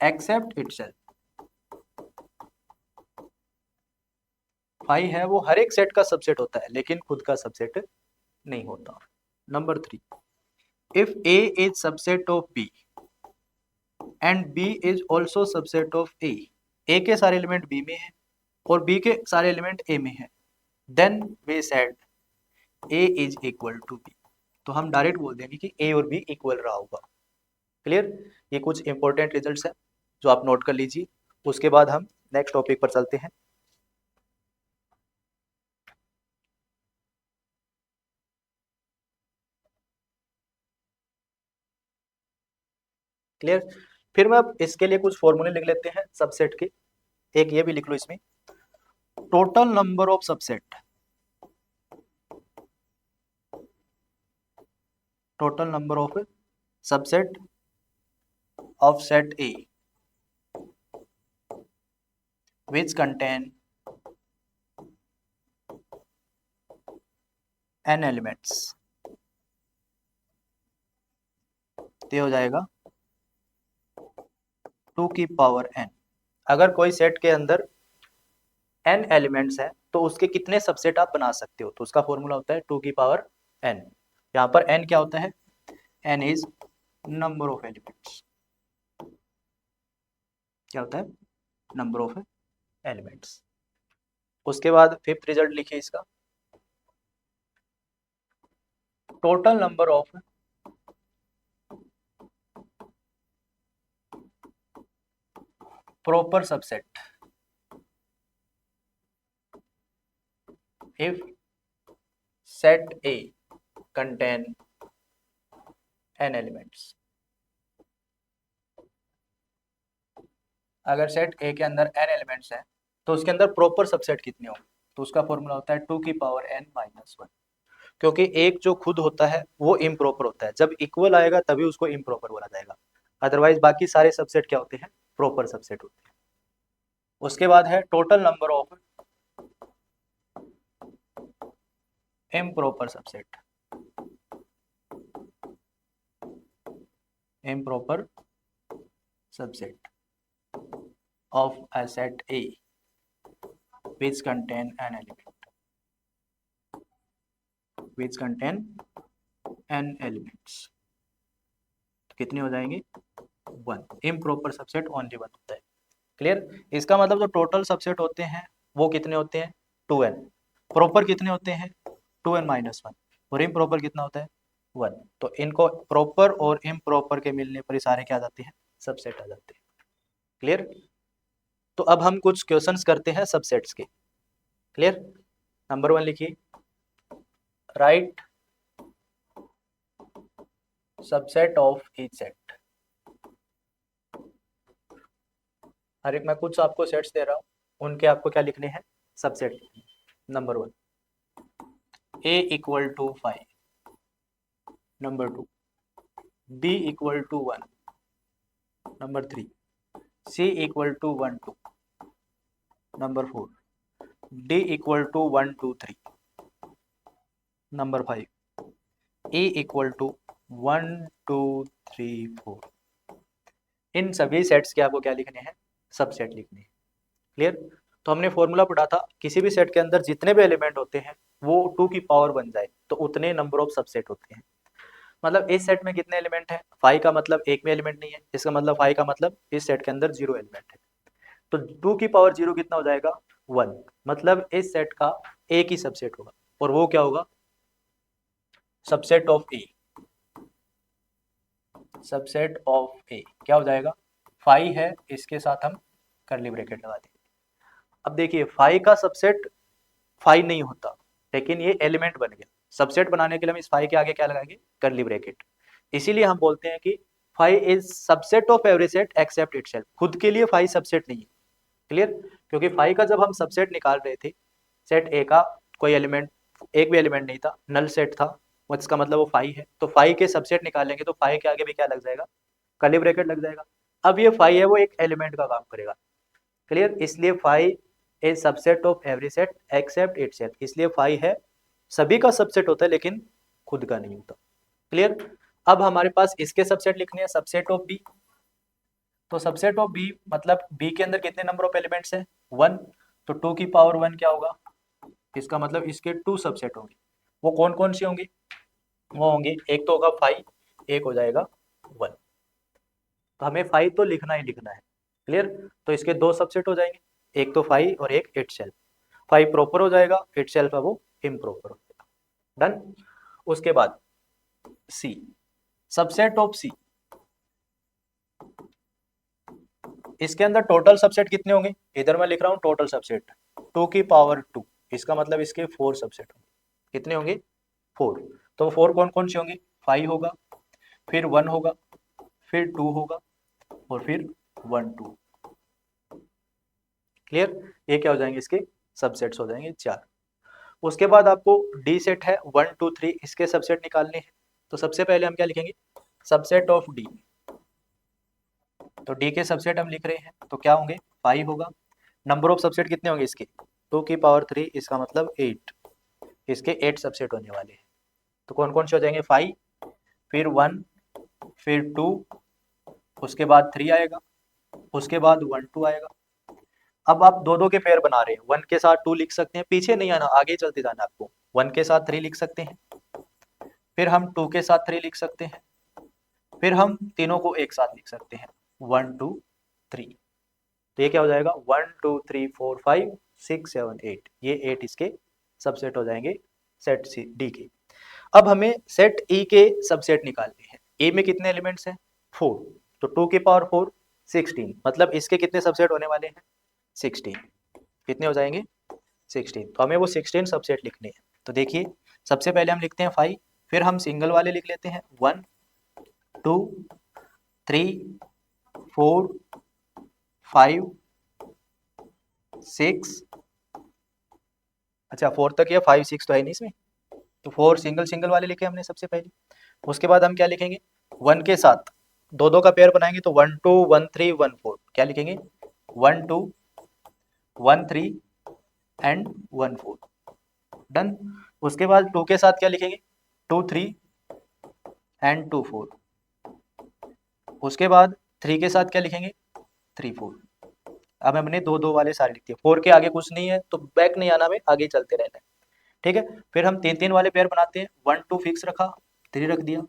except itself. Phi है वो हर एक सेट का सबसेट होता है लेकिन खुद का सबसेट नहीं होता। Number 3, if A is subset of B and B is also subset of A के सारे एलिमेंट बी में है और बी के सारे एलिमेंट ए में है, then we said A is equal to B. तो हम डायरेक्ट बोल देंगे कि ए और बी इक्वल रहा होगा। क्लियर? ये कुछ इंपॉर्टेंट रिजल्ट्स हैं जो आप नोट कर लीजिए। उसके बाद हम नेक्स्ट टॉपिक पर चलते हैं। क्लियर? फिर मैं अब इसके लिए कुछ फॉर्मूले लिख लेते हैं सबसेट के। एक ये भी लिख लो इसमें, total number of subset, total number of subset of set A which contain n elements, तो हो जाएगा 2 की पावर n। अगर कोई सेट के अंदर n एलिमेंट्स है तो उसके कितने सबसेट आप बना सकते हो, तो उसका फॉर्मूला होता है 2 की पावर n। यहाँ पर n क्या होता है? n is number of elements. क्या होता है? Number of elements. उसके बाद फिफ्थ रिजल्ट लिखिए इसका, total number of proper subset if set A contain n elements। अगर सेट A के अंदर n एलिमेंट्स हैं तो उसके अंदर प्रॉपर सबसेट कितने होंगे, तो उसका फॉर्मूला होता है 2 की पावर n माइनस 1। क्योंकि एक जो खुद होता है वो इम्प्रॉपर होता है, जब इक्वल आएगा तभी उसको इम्प्रॉपर बोला जाएगा, अदरवाइज बाकी सारे सबसेट क्या होते हैं? प्रॉपर सबसेट होते हैं। उसके बाद है total number of improper subset, improper subset of a set A which contain an element, which contain n elements। कितने हो जाएंगे? 1। इम्प्रॉपर सबसेट ओनली 1 होता है। क्लियर? इसका मतलब जो टोटल सबसेट होते हैं वो कितने होते हैं? 2n। प्रॉपर कितने होते हैं? 2n minus 1। और इम्प्रॉपर कितना होता है? 1। तो इनको प्रॉपर और इम्प्रॉपर के मिलने पर ही सारे क्या आ जाते हैं? सबसेट आ जाते हैं। क्लियर? तो अब हम कुछ क्वेश्चंस करते हैं सबसेट्स के। क्लियर? नंबर 1 लिखिए, right subset of each set. हर एक मैं कुछ आपको सेट्स दे रहा हूँ, उनके आपको क्या लिखने हैं? Subset. Number 1 A equal to 5, number 2 B equal to 1, number 3 C equal to 1 2, number 4 D equal to 1 2 3, number 5 E equal to 1 2 3 4। इन सभी सेट्स के आपको क्या लिखने हैं? सबसेट लिखने हैं। क्लियर? तो हमने फॉर्मूला पढ़ा था, किसी भी सेट के अंदर जितने भी एलिमेंट होते हैं वो 2 की पावर बन जाए तो उतने नंबर ऑफ सबसेट होते हैं। मतलब इस सेट में कितने एलिमेंट है? 5 का मतलब एक में एलिमेंट नहीं है, इसका मतलब 5 का मतलब इस सेट के अंदर 0 एलिमेंट है। तो 2 की पावर 0 कितना हो जाएगा? 1। मतलब इस सेट का एक ही सबसेट होगा और वो क्या होगा? Subset of A. Subset of A क्या हो जाएगा? 5 है, इसके साथ हम कर्ली ब्रैकेट लगा देंगे। अब देखिए 5 का सबसेट 5 नहीं होता, लेकिन ये एलिमेंट बन गया। सबसेट बनाने के लिए हम इस 5 के आगे क्या लगाएंगे? Curly bracket. इसीलिए हम बोलते हैं कि 5 is subset of every set except itself. खुद के लिए 5 सबसेट नहीं है। क्लियर? क्योंकि 5 का जब हम सबसेट निकाल रहे थे, सेट ए का कोई एलिमेंट, एक भी एलिमेंट नहीं था, नल सेट था, इसका मतलब वो 5 है। तो 5 के सबसेट निकालेंगे तो 5 के आगे भी क्या लग जाएगा? कर्ली ब्रैकेट लग जाएगा। अब ये 5 है वो एक एलिमेंट का काम करेगा। क्लियर? इसलिए 5 A subset of every set except itself. इसलिए 5 है, सभी का सबसेट होता है लेकिन खुद का नहीं होता। क्लियर? अब हमारे पास इसके सबसेट लिखने हैं, सबसेट ऑफ बी। तो सबसेट ऑफ बी मतलब बी के अंदर कितने नंबर ऑफ एलिमेंट्स हैं? 1। तो 2 की पावर 1 क्या होगा? इसका मतलब इसके 2 सबसेट होंगे। वो कौन कौन सी होंगी? वो होंगे, एक तो होगा 5, एक हो जाएगा 1। तो हमें फाई तो लिखना ही लिखना है। क्लियर? तो इसके दो सबसेट हो जाएंगे, एक तो फाई और एक इटसेल्फ। फाई प्रॉपर हो जाएगा, इटसेल्फ है वो इम्प्रॉपर हो जाएगा। डन। उसके बाद सी, सबसेट ऑफ सी, इसके अंदर टोटल सबसेट कितने होंगे? इधर मैं लिख रहा हूं टोटल सबसेट 2 की पावर 2, इसका मतलब इसके 4 सबसेट होंगे। कितने होंगे? 4। तो 4 कौन कौन से होंगे? 5 होगा, फिर 1 होगा, फिर 2 होगा, और फिर 1 2। क्लियर? ये क्या हो जाएंगे? इसके सबसेट्स हो जाएंगे 4। उसके बाद आपको डी सेट है 1 2 3, इसके सबसेट निकालने हैं। तो सबसे पहले हम क्या लिखेंगे? Subset of D. तो डी के सबसेट हम लिख रहे हैं, तो क्या होंगे? 5 होगा। नंबर ऑफ सबसेट कितने होंगे इसके? 2 की पावर 3, इसका मतलब 8। इसके 8 सबसेट होने वाले हैं। तो कौन कौन से हो जाएंगे? 5, फिर 1, फिर 2, उसके बाद 3 आएगा, उसके बाद 1 2 आएगा। अब आप दो दो के पेयर बना रहे हैं, 1 के साथ 2 लिख सकते हैं, पीछे नहीं आना, आगे चलते जाना आपको। 1 के साथ 3 लिख सकते हैं, फिर हम 2 के साथ 3 लिख सकते हैं, फिर हम तीनों को एक साथ लिख सकते हैं 1 2 3। तो ये क्या हो जाएगा? 1 2 3 4 5 6 7 8, ये 8 इसके सबसेट हो जाएंगे सेट सी डी के। अब हमें सेट ई के सबसेट निकालने हैं। ए में कितने एलिमेंट्स हैं? 4। तो 2 की पावर 4 16, मतलब इसके कितने सबसेट होने वाले हैं? 16। कितने हो जाएंगे? 16। तो हमें वो 16 सबसेट लिखने हैं। तो देखिए, सबसे पहले हम लिखते हैं 5, फिर हम सिंगल वाले लिख लेते हैं 1 2 3 4 5 6। अच्छा 4 तक या 5 6 तो है नहीं इसमें, तो 4 सिंगल सिंगल वाले लिखे हमने सबसे पहले। उसके बाद हम क्या लिखेंगे? 1 के साथ दो दो का पेयर बनाएंगे, तो 1 2 1 3 1 4। क्या लिखेंगे? 1 2 1 3 एंड 1 4। डन। उसके बाद 2 के साथ क्या लिखेंगे? 2 3 एंड 2 4। उसके बाद 3 के साथ क्या लिखेंगे? 3 4। अब हमने दो दो वाले सारे लिख दिए, 4 के आगे कुछ नहीं है तो बैक नहीं आना, हमें आगे चलते रहना है। ठीक है? फिर हम 3 3 वाले पेयर बनाते हैं। 1 2 फिक्स रखा, 3 रख दिया।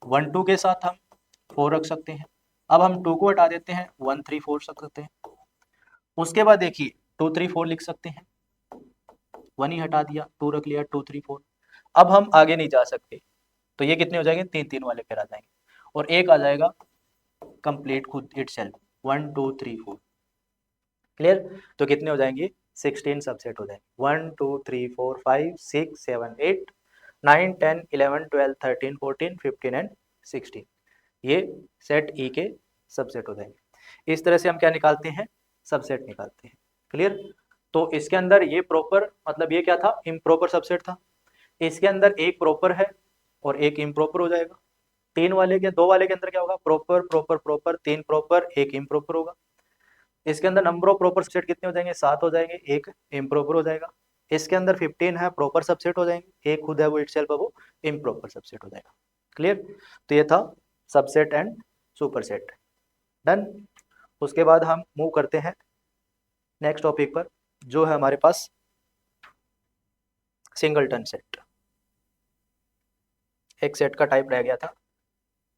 1 2 के साथ हम 4 रख सकते हैं। अब हम 2 को हटा देते हैं, 1 3 4 रख सकते हैं। उसके बाद देखिए 2 3 4 लिख सकते हैं, 1 ही हटा दिया, 2 रख लिया, 2 3 4। अब हम आगे नहीं जा सकते, तो ये कितने हो जाएंगे? 3 3 वाले पेयर आ जाएंगे, और एक आ जाएगा कंप्लीट खुद इटसेल्फ 1 2 3 4। क्लियर? तो कितने हो जाएंगे? 16 सबसेट हो जाएंगे। 1 2 3 4 5 6 7 8 9 10 11 12 13 14 15 एंड 16। ये सेट ई के सबसेट हो जाएंगे। इस तरह से हम क्या निकालते हैं? सबसेट निकालते हैं। क्लियर? तो इसके अंदर ये प्रॉपर, मतलब ये क्या था? इम्प्रॉपर सबसेट था। इसके अंदर एक प्रॉपर है और एक इम्प्रॉपर हो जाएगा। तीन वाले के, दो वाले के अंदर क्या होगा? प्रॉपर प्रॉपर प्रॉपर, 3 प्रॉपर एक इम्प्रॉपर होगा। इसके अंदर नंबर ऑफ प्रॉपर सबसेट कितने हो जाएंगे? 7 हो जाएंगे, एक इम्प्रॉपर हो जाएगा। इसके अंदर 15 है प्रॉपर सबसेट हो जाएंगे, एक खुद है वो इटसेल्फ है वो इम्प्रॉपर सबसेट हो जाएगा। क्लियर? तो ये था सबसेट एंड सुपरसेट। डन। उसके बाद हम मूव करते हैं नेक्स्ट टॉपिक पर, जो है हमारे पास सिंगलटन सेट। एक सेट का टाइप रह गया था,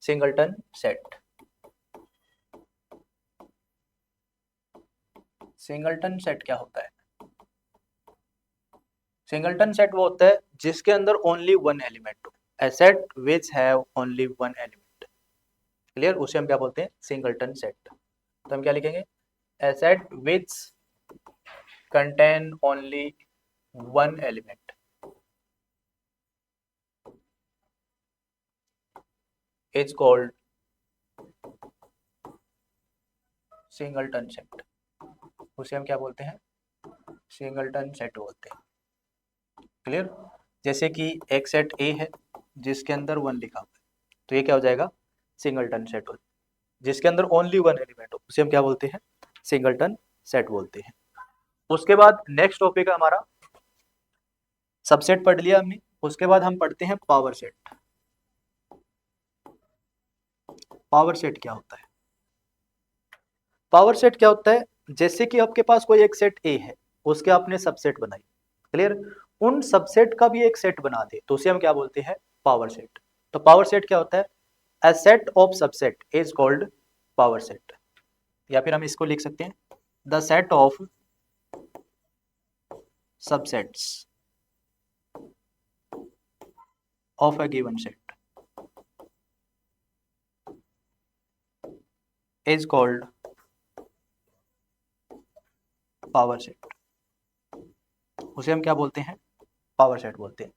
सिंगलटन सेट। सिंगलटन सेट क्या होता है? सिंगलटन सेट वो होता है जिसके अंदर ओनली वन एलिमेंट हो, a set which have only one element। Clear? उसे हम क्या बोलते हैं? Singleton set. तो हम क्या लिखेंगे? a set which contain only one element is called singleton set. उसे हम क्या बोलते हैं? सिंगलटन सेट बोलते हैं। क्लियर? जैसे कि एक सेट ए है जिसके अंदर 1 लिखा हुआ है, तो ये क्या हो जाएगा? सिंगलटन सेट हो। जिसके अंदर ओनली वन एलिमेंट हो उसे हम क्या बोलते हैं? सिंगलटन सेट बोलते हैं। उसके बाद नेक्स्ट टॉपिक है हमारा, सबसेट पढ़ लिया हमने। उसके बाद हम पढ़ते हैं पावर सेट। पावर सेट क्या होता है? पावर सेट क्या होता है? जैसे कि आपके पास कोई एक सेट ए है, उसके आपने सबसेट बनाई। क्लियर? उन सबसेट का भी एक सेट बना दे तो उसे हम क्या बोलते हैं? Power set. तो पावर सेट क्या होता है? A set of subset is called power set, या फिर हम इसको लिख सकते हैं the set of subsets of a given set is called power set. उसे हम क्या बोलते हैं? पावर सेट बोलते हैं।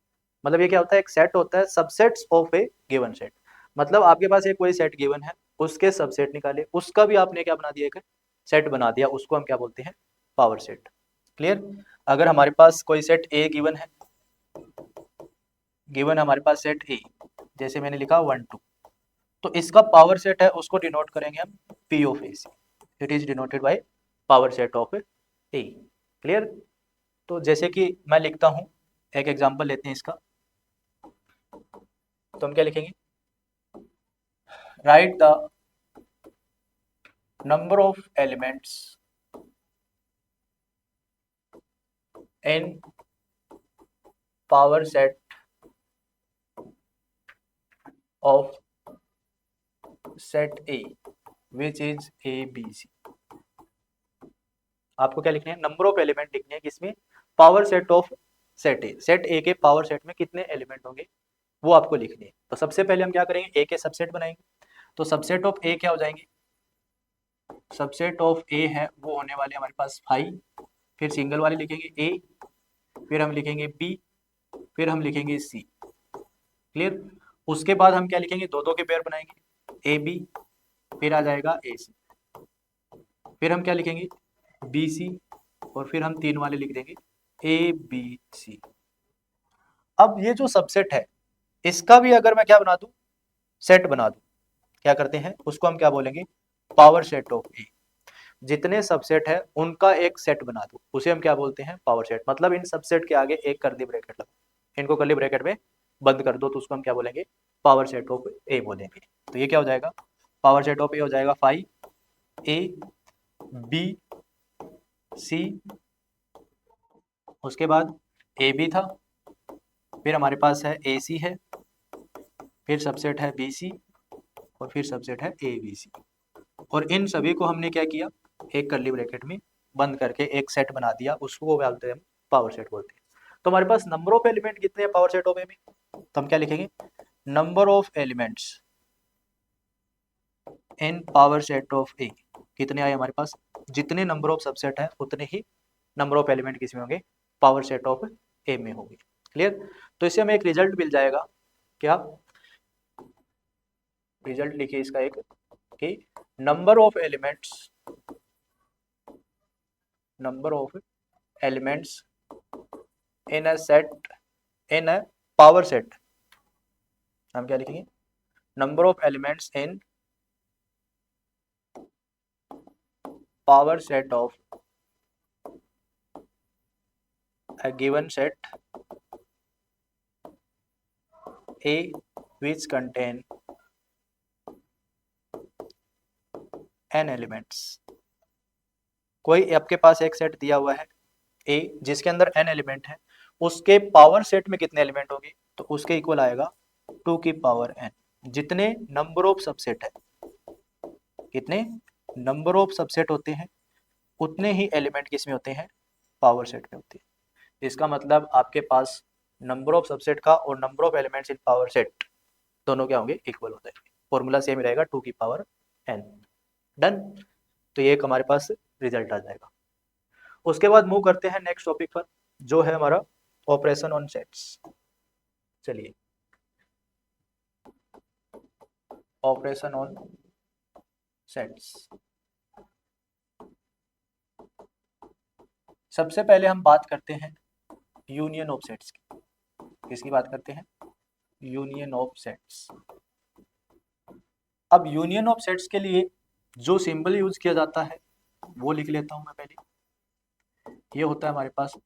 मतलब ये क्या होता है? एक सेट होता है subsets of A given set. मतलब आपके पास एक कोई सेट गिवन है, उसके सबसेट निकाले, उसका भी आपने क्या बना दिया? एक सेट बना दिया, उसको हम क्या बोलते हैं? Power set. क्लियर? अगर हमारे पास कोई सेट ए गिवन है, गिवन हमारे पास सेट ए, जैसे मैंने लिखा 1 2, तो इसका पावर सेट है, उसको डिनोट करेंगे हम P of A C. It is denoted by power set of A. Clear? तो जैसे कि मैं लिखता हूं, एक एग्जांपल लेते हैं इसका। तो हम क्या लिखेंगे? Write the number of elements in power set of set A which is A B C. आपको क्या लिखना है? नंबर ऑफ एलिमेंट लिखने हैं किसमें? Power set of set A. Set ए के पावर सेट में कितने एलिमेंट होंगे वो आपको लिखने हैं। तो सबसे पहले हम क्या करेंगे? ए के सबसेट बनाएंगे। तो सबसेट ऑफ ए क्या हो जाएंगे? सबसेट ऑफ ए है वो होने वाले हमारे पास 5, फिर सिंगल वाले लिखेंगे ए, फिर हम लिखेंगे बी, फिर हम लिखेंगे सी। क्लियर? उसके बाद हम क्या लिखेंगे? दो दो के पेयर बनाएंगे, ए बी, फिर आ जाएगा ए सी, फिर हम क्या लिखेंगे? बी सी, और फिर हम 3 वाले लिख देंगे ए बी सी। अब ये जो सबसेट है, इसका भी अगर मैं क्या बना दूं? सेट बना दूं। क्या करते हैं? उसको हम क्या बोलेंगे? पावर सेट ऑफ ए। जितने सबसेट है उनका एक सेट बना दो, उसे हम क्या बोलते हैं? Power set. मतलब इन सबसेट के आगे एक कर्ली ब्रैकेट लगाओ, इनको कर्ली ब्रैकेट में बंद कर दो, तो उसको हम क्या बोलेंगे? पावर सेट ऑफ ए बोलेंगे। तो ये क्या हो जाएगा? पावर सेट ऑफ ए हो जाएगा 5 ए बी सी, उसके बाद ए बी था, फिर हमारे पास है ए सी है, फिर सबसेट है बी सी, और फिर सबसेट है ए बी सी। और इन सभी को हमने क्या किया? एक कर्ली ब्रैकेट में बंद करके एक सेट बना दिया, उसको बोलते हैं हम पावर सेट बोलते हैं। तो हमारे पास नंबर ऑफ एलिमेंट कितने हैं पावर सेट ऑफ ए में? तो हम क्या लिखेंगे? Number of elements in power set of A. कितने आए हमारे पास? जितने नंबर ऑफ सबसेट है उतने ही नंबर ऑफ एलिमेंट किसमें होंगे? पावर सेट ऑफ ए में होंगे। क्लियर? तो इससे हमें एक रिजल्ट मिल जाएगा। क्या रिजल्ट लिखिए इसका एक, कि number of elements in a set, in a power set. हम क्या लिखेंगे? Number of elements in power set of a given set A which contain n elements। कोई आपके पास एक सेट दिया हुआ है A जिसके अंदर n एलिमेंट है, उसके पावर सेट में कितने एलिमेंट होंगे? तो उसके इक्वल आएगा 2 की पावर n। जितने नंबर ऑफ सबसेट है, कितने नंबर ऑफ सबसेट होते हैं उतने ही एलिमेंट किसमें होते हैं? पावर सेट में होते हैं। इसका मतलब आपके पास नंबर ऑफ सबसेट का और number of elements in power set दोनों क्या होंगे? इक्वल होते हैं। फॉर्मूला सेम ही रहेगा, 2 की पावर n। डन? तो ये एक हमारे पास रिजल्ट आ जाएगा। उसके बाद मूव करते हैं नेक्स्ट टॉपिक पर, जो है हमारा ऑपरेशन ऑन सेट्स। चलिए, ऑपरेशन ऑन सेट्स। सबसे पहले हम बात करते हैं यूनियन ऑफ सेट्स की। किसकी बात करते हैं? Union of sets. अब यूनियन ऑफ सेट्स के लिए जो सिंबल यूज किया जाता है वो लिख लेता हूं मैं पहले। ये होता है हमारे पास,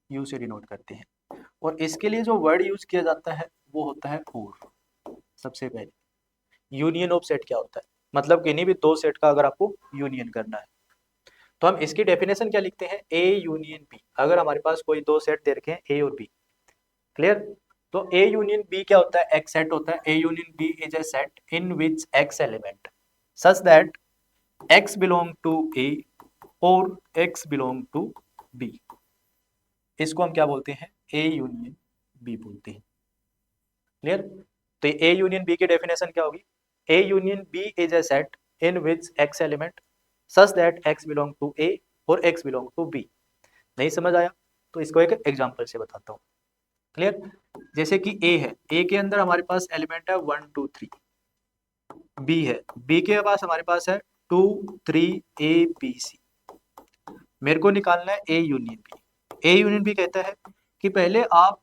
यू से डिनोट करते हैं। और इसके लिए जो वर्ड यूज किया जाता है वो होता है और। सबसे पहले यूनियन ऑफ सेट क्या होता है? मतलब किन्हीं भी दो सेट का अगर आपको यूनियन करना है, तो हम इसकी डेफिनेशन क्या लिखते हैं? A union B. अगर हमारे पास कोई दो सेट दे रखे हैं ए और बी, क्लियर? तो ए यूनियन बी क्या होता है? एक सेट होता है। A union B is a set in which x element such that x belong to A और x बिलोंग टू बी, इसको हम क्या बोलते हैं, ए यूनियन बी बोलते हैं। क्लियर? तो ए यूनियन बी की डेफिनेशन क्या होगी, A union B is a set in which x element such that x belong to A और x बिलोंग टू बी। नहीं समझ आया तो इसको एक एग्जांपल से बताता हूँ। क्लियर? जैसे कि ए है, ए के अंदर हमारे पास एलिमेंट है 1 2 3, बी है, बी के पास हमारे पास है 2 3 ए बी सी। मेरे को निकालना है A union B. A union B कहता है कि पहले आप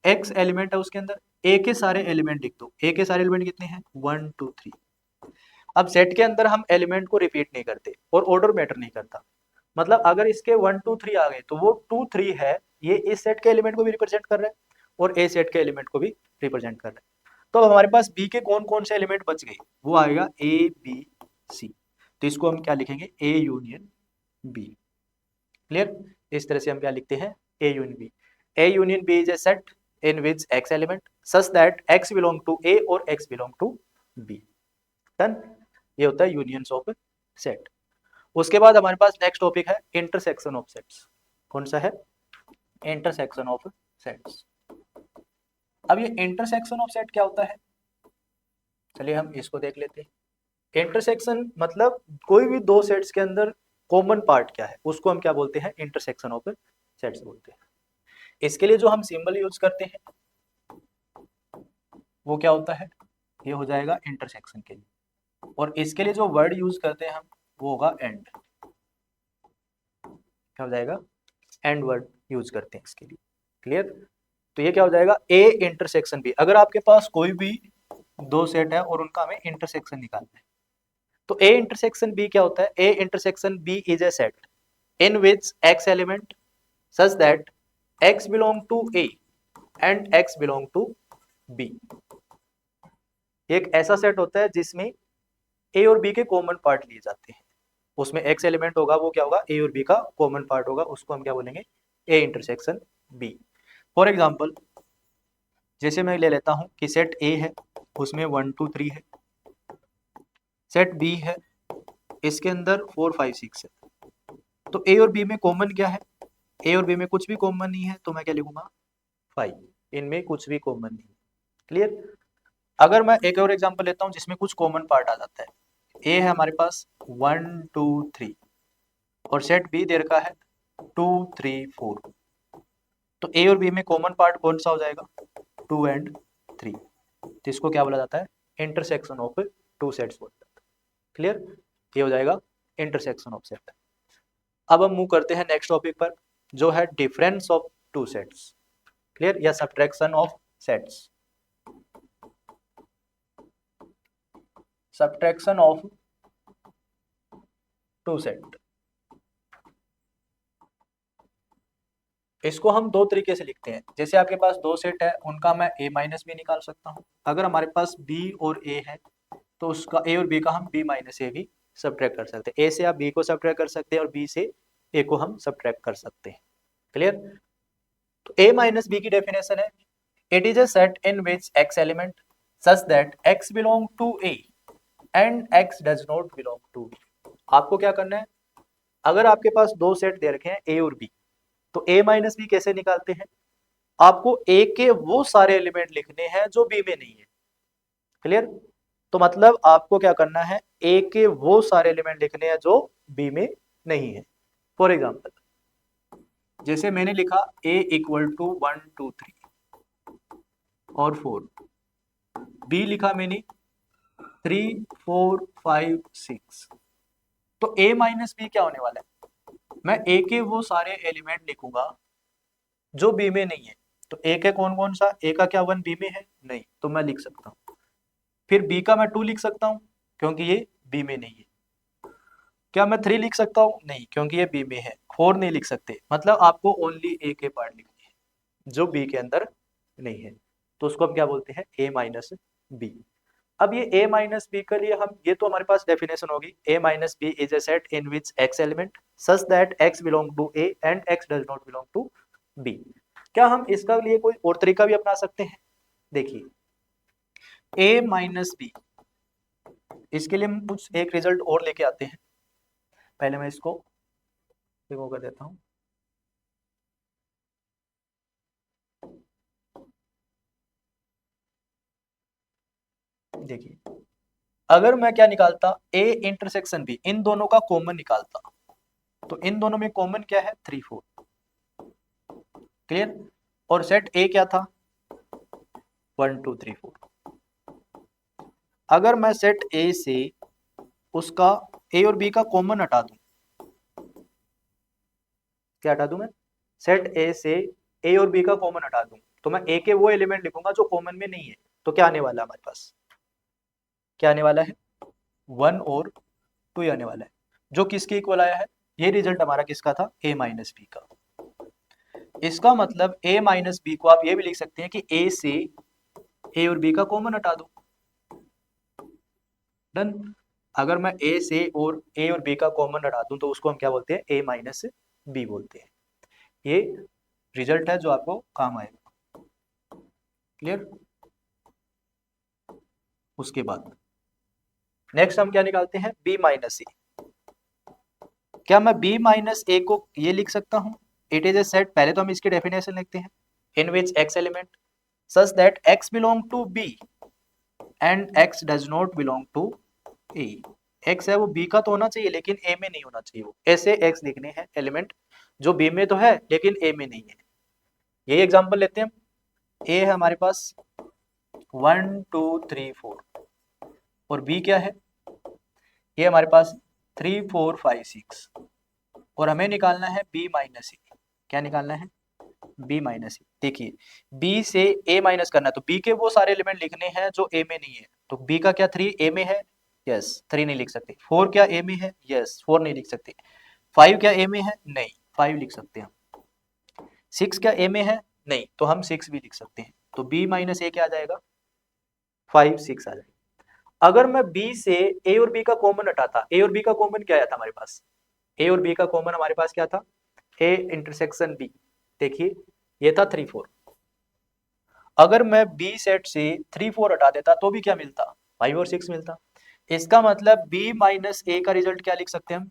एक्स एलिमेंट है उसके अंदर ए के सारे एलिमेंट लिख दो। ए के सारे एलिमेंट कितने हैं, 1 2 3। अब सेट के अंदर हम एलिमेंट को रिपीट नहीं करते और ऑर्डर मैटर नहीं करता। मतलब अगर इसके 1 2 3 आ गए तो वो 2 3 है, ये इस सेट के एलिमेंट को भी रिप्रेजेंट कर रहे हैं और ए सेट के एलिमेंट को भी रिप्रेजेंट कर रहे हैं। तो अब हमारे पास बी के कौन कौन से एलिमेंट बच गए, वो आएगा ए बी सी। तो इसको हम क्या लिखेंगे, ए यूनियन बी। क्लियर? इस तरह से हम क्या लिखते हैं, A union B. A union B is a set in which x element such that x belong to A और x belong to B. Done? ये होता है यूनियंस ऑफ सेट। उसके बाद हमारे पास नेक्स्ट टॉपिक है इंटरसेक्शन ऑफ सेट्स। कौन सा है, इंटरसेक्शन ऑफ सेट्स। अब ये इंटरसेक्शन ऑफ सेट क्या होता है, चलिए हम इसको देख लेते हैं। इंटरसेक्शन मतलब कोई भी दो सेट्स के अंदर कॉमन पार्ट क्या है, उसको हम क्या बोलते हैं, इंटरसेक्शन ऑफ सेट्स बोलते हैं। इसके लिए जो हम सिंबल यूज करते हैं वो क्या होता है, ये हो जाएगा इंटरसेक्शन के लिए। और इसके लिए जो वर्ड यूज करते हैं हम वो होगा एंड। क्या हो जाएगा, एंड वर्ड यूज करते हैं इसके लिए। क्लियर? तो ये क्या हो जाएगा, ए इंटरसेक्शन बी। अगर आपके पास कोई भी दो सेट है और उनका हमें इंटरसेक्शन निकालना है तो ए इंटरसेक्शन बी क्या होता है, A intersection B is a set in which x element such that x belong to A and x belong to B. एक ऐसा सेट होता है जिसमें ए और बी के कॉमन पार्ट लिए जाते हैं, उसमें एक्स एलिमेंट होगा, वो क्या होगा, ए और बी का कॉमन पार्ट होगा, उसको हम क्या बोलेंगे, A intersection B. For example जैसे मैं ले लेता हूं कि सेट ए है, उसमें 1 2 3 है, सेट बी है, इसके अंदर 4 5 6 है। तो ए और बी में कॉमन क्या है, ए और बी में कुछ भी कॉमन नहीं है, तो मैं क्या लिखूंगा, 5। इनमें कुछ भी कॉमन नहीं। क्लियर? अगर मैं एक और एग्जांपल लेता हूं जिसमें कुछ कॉमन पार्ट आ जाता है, ए है हमारे पास 1 2 3 और सेट बी दे रखा है 2 3 4। तो ए और बी में कॉमन पार्ट कौन सा हो जाएगा, 2 एंड 3। तो इसको क्या बोला जाता है, इंटरसेक्शन ऑफ टू सेट्स बोला जाता है। क्लियर? ये हो जाएगा इंटरसेक्शन ऑफ सेट। अब हम मूव करते हैं नेक्स्ट टॉपिक पर जो है difference of two sets. Clear? या subtraction of sets. Subtraction of two set, इसको हम दो तरीके से लिखते हैं। जैसे आपके पास दो सेट है, उनका मैं a माइनस बी निकाल सकता हूँ। अगर हमारे पास b और a है तो उसका a और b का हम b माइनस ए भी सब्ट्रैक्ट कर सकते हैं। a से आप b को सब्ट्रैक्ट कर सकते हैं और b से a को हम सब्ट्रैक्ट कर सकते हैं। क्लियर? तो a माइनस बी की डेफिनेशन है, it is a set in which x element such that x belong to a and x does not belong to b। आपको क्या करना है, अगर आपके पास दो सेट दे रखे हैं a और b, तो a माइनस बी कैसे निकालते हैं, आपको a के वो सारे एलिमेंट लिखने हैं जो b में नहीं है। क्लियर? तो मतलब आपको क्या करना है, a के वो सारे एलिमेंट लिखने हैं जो b में नहीं है। फॉर एग्जाम्पल जैसे मैंने लिखा a इक्वल टू 1 2 3 और 4, b लिखा मैंने 3 4 5 6, तो a माइनस बी क्या होने वाला है, मैं a के वो सारे एलिमेंट लिखूंगा जो b में नहीं है। तो a के कौन कौन सा, a का क्या 1 b में है नहीं, तो मैं लिख सकता हूँ। फिर b का मैं 2 लिख सकता हूँ क्योंकि ये b में नहीं है। क्या मैं 3 लिख सकता हूँ, नहीं क्योंकि ये b में है। 4 नहीं लिख सकते, मतलब आपको ओनली a के पार्ट लिखने हैं जो b के अंदर नहीं है। तो उसको हम क्या बोलते हैं, a माइनस बी। अब ये a माइनस बी के लिए हम, ये तो हमारे पास डेफिनेशन होगी, a minus B is a set in which x element such that x belong to a and x does not belong to b। क्या हम इसका लिए कोई और तरीका भी अपना सकते हैं, देखिए a माइनस बी, इसके लिए हम कुछ एक रिजल्ट और लेके आते हैं। पहले मैं इसको रिमूव कर देता हूँ। देखिए, अगर मैं क्या निकालता, ए इंटरसेक्शन बी, इन दोनों का कॉमन निकालता, तो इन दोनों में कॉमन क्या है, 3 4। क्लियर। और सेट ए क्या था, 1 2 3 4। अगर मैं सेट ए से उसका ए और बी का कॉमन हटा दूं, क्या हटा दूं मैं, सेट ए से ए और बी का कॉमन हटा दूं, तो मैं ए के वो एलिमेंट लिखूंगा जो कॉमन में नहीं है। तो क्या आने वाला है हमारे पास, क्या आने वाला है, 1 और 2 आने वाला है, जो किसके इक्वल आया है, ये रिजल्ट हमारा किसका था, ए माइनस बी का। इसका मतलब ए माइनस बी को आप ये भी लिख सकते हैं कि ए से ए और बी का कॉमन हटा दो, डन। अगर मैं ए और बी का कॉमन हटा दूं तो उसको हम क्या बोलते हैं, ए माइनस बी बोलते हैं। ये रिजल्ट है जो आपको काम आएगा। क्लियर। उसके बाद नेक्स्ट हम क्या निकालते हैं, बी माइनस ए। क्या मैं बी माइनस ए को ये लिख सकता हूं, इट इज ए सेट, पहले तो हम इसकी डेफिनेशन लिखते हैं, in which x element such that x belong to B and x does not belong to A. X है वो बी का तो होना चाहिए लेकिन ए में नहीं होना चाहिए, वो ऐसे एक्स लिखने हैं एलिमेंट जो बी में तो है लेकिन ए में नहीं है। यही एग्जांपल लेते हैं हम, ए है हमारे पास 1 2 3 4 और बी क्या है, ये हमारे पास 3 4 5 6 और हमें निकालना है बी माइनस ए। क्या निकालना है, बी माइनस ए। देखिए, बी से ए माइनस करना है तो बी के वो सारे एलिमेंट लिखने हैं जो ए में नहीं है, तो बी का क्या 3 ए में है, यस 3 नहीं लिख सकते। 4 क्या ए में है, यस 4 नहीं लिख सकते। 5 क्या ए में है, नहीं 5 लिख सकते हैं। 6 क्या ए में है, नहीं, तो हम 6 भी लिख सकते हैं। तो बी माइनस ए क्या आ जाएगा, 5 6 आ जाएगा। अगर मैं बी से ए और बी का कॉमन हटाता, ए और बी का कॉमन क्या आया था हमारे पास, ए और बी का कॉमन हमारे पास क्या था, ए इंटरसेक्शन बी। देखिए ये था 3 4। अगर मैं बी सेट से 3 4 हटा देता तो भी क्या मिलता, 5 और 6 मिलता। इसका मतलब बी माइनस ए का रिजल्ट क्या लिख सकते हैं हम,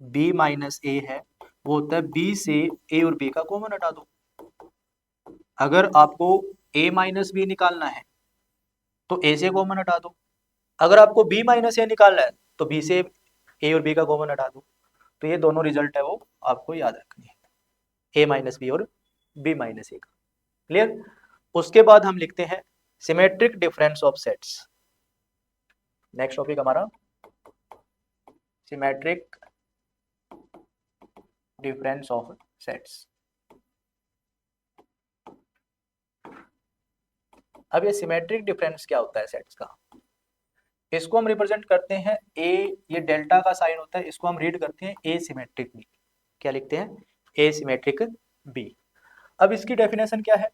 बी माइनस ए है वो होता है बी से ए और बी का कॉमन हटा दो। अगर आपको ए माइनस बी निकालना है तो ए से कॉमन हटा दो, अगर आपको बी माइनस ए निकालना है तो बी से ए और बी का कॉमन हटा दो। तो ये दोनों रिजल्ट है वो आपको याद रखनी है, ए माइनस बी और बी माइनस ए का। क्लियर। उसके बाद हम लिखते हैं symmetric difference of sets. Next topic हमारा सिमेट्रिक डिफरेंस ऑफ सेट्स। अब ये सिमेट्रिक डिफरेंस क्या होता है सेट्स का, इसको हम रिप्रेजेंट करते हैं ए, ये डेल्टा का साइन होता है, इसको हम रीड करते हैं ए सिमेट्रिक बी। क्या लिखते हैं, ए सिमेट्रिक बी। अब इसकी डेफिनेशन क्या है,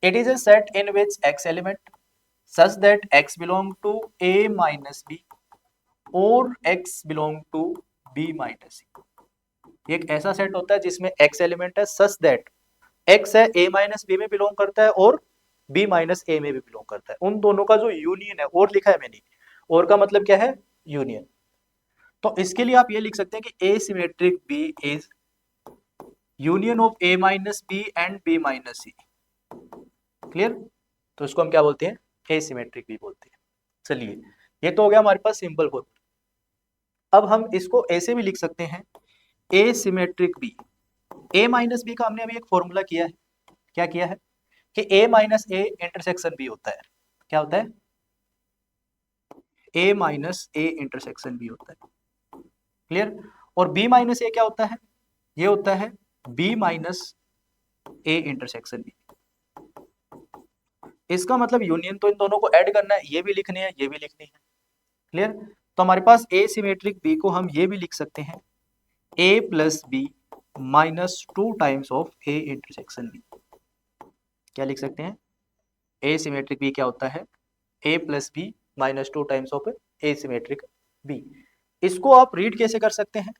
it is a set in which x element such that x belong to A minus B और x belong to B minus C. ये एक ऐसा सेट होता है जिसमें एक्स एलिमेंट है सच दैट एक्स है ए माइनस बी में बिलोंग करता है और बी माइनस ए में भी बिलोंग करता है, उन दोनों का जो यूनियन है, और लिखा है मैंने, और का मतलब क्या है, यूनियन। तो इसके लिए आप ये लिख सकते हैं कि A symmetric B is union of A minus B and B minus C. Clear. तो इसको हम क्या बोलते हैं, ए सिमेट्रिक बी बोलते हैं। चलिए, ये तो हो गया हमारे पास सिंपल फॉर्मूला। अब हम इसको ऐसे भी लिख सकते हैं, ए सिमेट्रिक बी, ए माइनस बी का हमने अभी एक फॉर्मूला किया है, क्या किया है कि ए माइनस ए इंटरसेक्शन बी होता है। क्या होता है, ए माइनस ए इंटरसेक्शन बी होता है। क्लियर। और बी माइनस ए क्या होता है, ये होता है B minus A intersection B. इसका मतलब यूनियन तो इन दोनों को ऐड करना है, ये भी लिखनी है ये भी लिखनी है। क्लियर। तो हमारे पास ए सिमेट्रिक बी को हम ये भी लिख सकते हैं A plus B minus 2 times of A intersection B. क्या लिख सकते हैं, ए सिमेट्रिक बी क्या होता है, A plus B minus 2 times of A symmetric B. इसको आप रीड कैसे कर सकते हैं,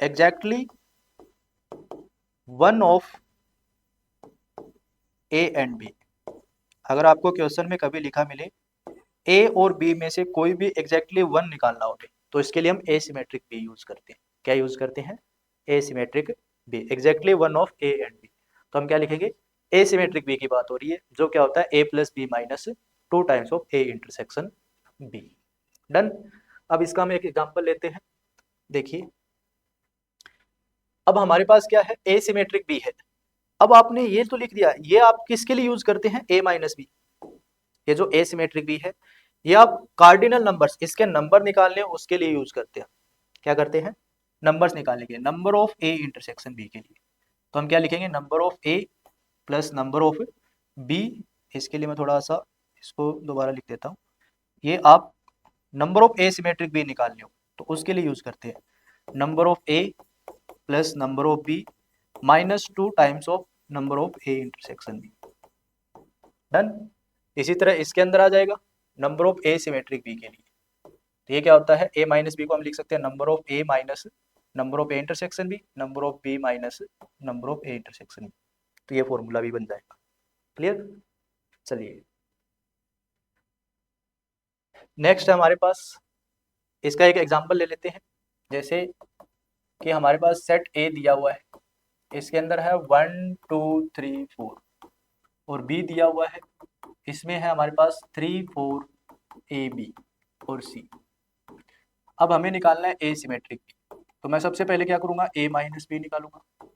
exactly one of A and B. अगर आपको क्वेश्चन में कभी लिखा मिले ए और बी में से कोई भी एग्जैक्टली वन निकालना हो, तो इसके लिए हम एसिमेट्रिक बी यूज करते हैं। क्या यूज करते हैं? A symmetric B, exactly one of A and B. तो हम क्या लिखेंगे? एसिमेट्रिक बी की बात हो रही है, जो क्या होता है A plus B minus 2 times of A intersection B. Done. अब इसका हम एक एग्जांपल लेते हैं। देखिए, अब हमारे पास क्या है? एसिमेट्रिक बी है। अब आपने ये तो लिख दिया, ये आप किसके लिए यूज करते हैं? ए माइनस बी। ये जो एसिमेट्रिक बी है, ये आप कार्डिनल नंबर्स, इसके नंबर निकालने उसके लिए यूज करते हैं। क्या करते हैं? नंबर्स निकालने के लिए, number of A intersection B के लिए। तो हम क्या लिखेंगे? Number of A plus number of B. इसके लिए मैं थोड़ा सा इसको दोबारा लिख देता हूँ। ये आप number of A symmetric B निकालने हो तो उसके लिए यूज करते हैं, number of A plus number of B minus 2 times of number of A intersection B. Done. इसी तरह इसके अंदर आ जाएगा number of A symmetric B के लिए। तो ये क्या होता है? ए माइनस बी को हम लिख सकते हैं number of A minus number of A intersection B, number of B minus number of A intersection B. तो ये फॉर्मूला भी बन जाएगा। क्लियर? चलिए, नेक्स्ट है हमारे पास, इसका एक एग्जांपल ले लेते हैं। जैसे कि हमारे पास सेट ए दिया हुआ है, इसके अंदर है 1 2 3 4, और बी दिया हुआ है, इसमें है हमारे पास 3 4 ए बी और सी। अब हमें निकालना है ए सिमेट्रिक बी। तो मैं सबसे पहले क्या करूंगा? ए माइनस बी निकालूंगा।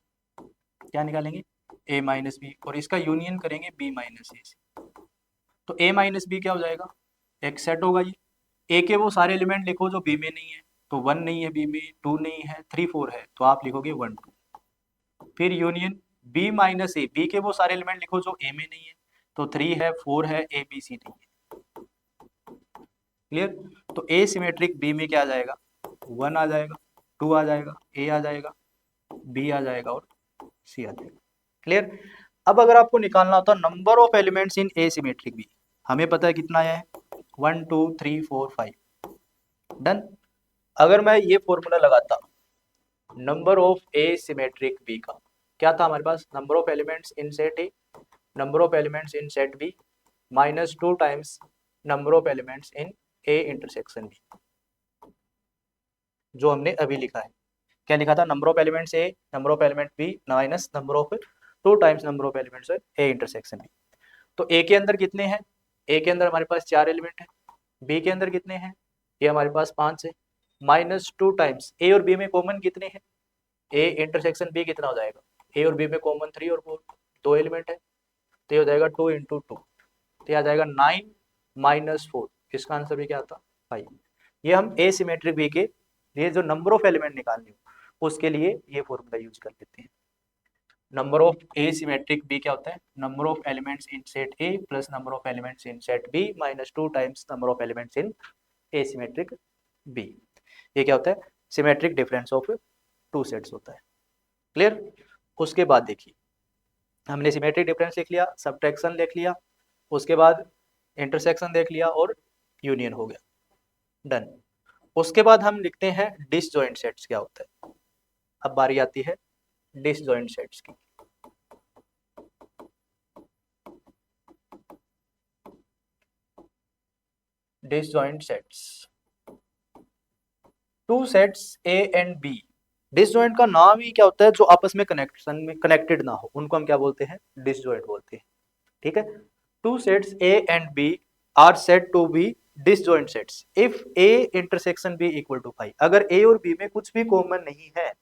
क्या निकालेंगे? ए माइनस बी, और इसका यूनियन करेंगे बी माइनस ए से। तो ए माइनस बी क्या हो जाएगा? एक सेट होगा ये। ए के वो सारे एलिमेंट लिखो जो बी में नहीं है। तो 1 नहीं है बी में, 2 नहीं है, 3 4 है, तो आप लिखोगे 1 2। फिर यूनियन बी माइनस ए, बी के वो सारे एलिमेंट लिखो जो ए में नहीं है। तो 3 है, 4 है, ए बी सी नहीं है। क्लियर? तो ए सिमेट्रिक बी में क्या आ जाएगा? 1 आ जाएगा, 2 आ जाएगा, ए आ जाएगा, बी आ जाएगा और सी आ जाएगा। क्लियर? अब अगर आपको निकालना होता number of elements in A symmetric B, हमें पता है कितना है? 1 2 3 4 5। डन। अगर मैं ये फॉर्मूला लगाता number of A symmetric B का, क्या था हमारे पास? Number of elements in set A, number of elements in set B minus 2 times number of elements in A intersection B, जो हमने अभी लिखा है। क्या लिखा था? Number of elements A, number of element B minus number of 2 times number of elements A intersection B. तो A के अंदर कितने हैं? ए के अंदर हमारे पास 4 एलिमेंट है। बी के अंदर कितने हैं? ये हमारे पास 5 है, माइनस 2 टाइम्स ए और बी में कॉमन कितने हैं? ए इंटरसेक्शन बी कितना हो जाएगा? ए और बी में कॉमन 3 और 4, 2 एलिमेंट है, तो ये हो जाएगा 2 इंटू 2, तो ये आ जाएगा 9 माइनस 4। इसका आंसर भी क्या आता? 5। ये हम ए सिमेट्रिक बी के लिए जो नंबर ऑफ एलिमेंट निकालने हो उसके लिए ये फॉर्मूला यूज कर लेते हैं। Number of A symmetric B क्या होता है? Number of elements in set A plus number of elements in set B minus 2 times number of elements in A symmetric B. ये क्या होता है? सिमेट्रिक डिफरेंस ऑफ 2 सेट्स होता है। Clear? उसके बाद देखिए, हमने सिमेट्रिक डिफरेंस लिख लिया, सब्ट्रैक्शन लिख लिया, उसके बाद इंटरसेक्शन देख लिया और यूनियन हो गया। डन। उसके बाद हम लिखते हैं डिसजॉइंट सेट्स क्या होता है। अब बारी आती है डिसजॉइंट सेट्स की। Disjoint sets, two sets A and B. Disjoint का नाम ही क्या होता है? जो आपस में कनेक्शन में कनेक्टेड ना हो उनको हम क्या बोलते हैं? डिसजॉइंट बोलते हैं। ठीक है? Two sets A and B are said to be disjoint sets if A intersection B equal to 5। अगर ए और बी में कुछ भी कॉमन नहीं है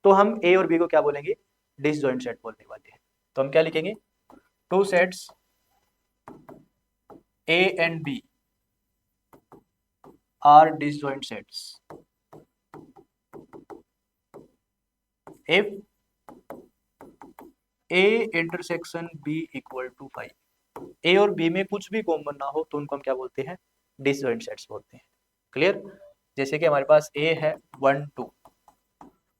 तो हम ए और बी को क्या बोलेंगे? डिसजॉइंट सेट बोलने वाले हैं। तो हम क्या लिखेंगे? Two sets A and B are disjoint sets if A intersection B equal to 5। A और बी में कुछ भी कॉमन ना हो तो उनको हम क्या बोलते हैं? डिसजॉइंट सेट्स बोलते हैं। क्लियर? जैसे कि हमारे पास ए है 1 2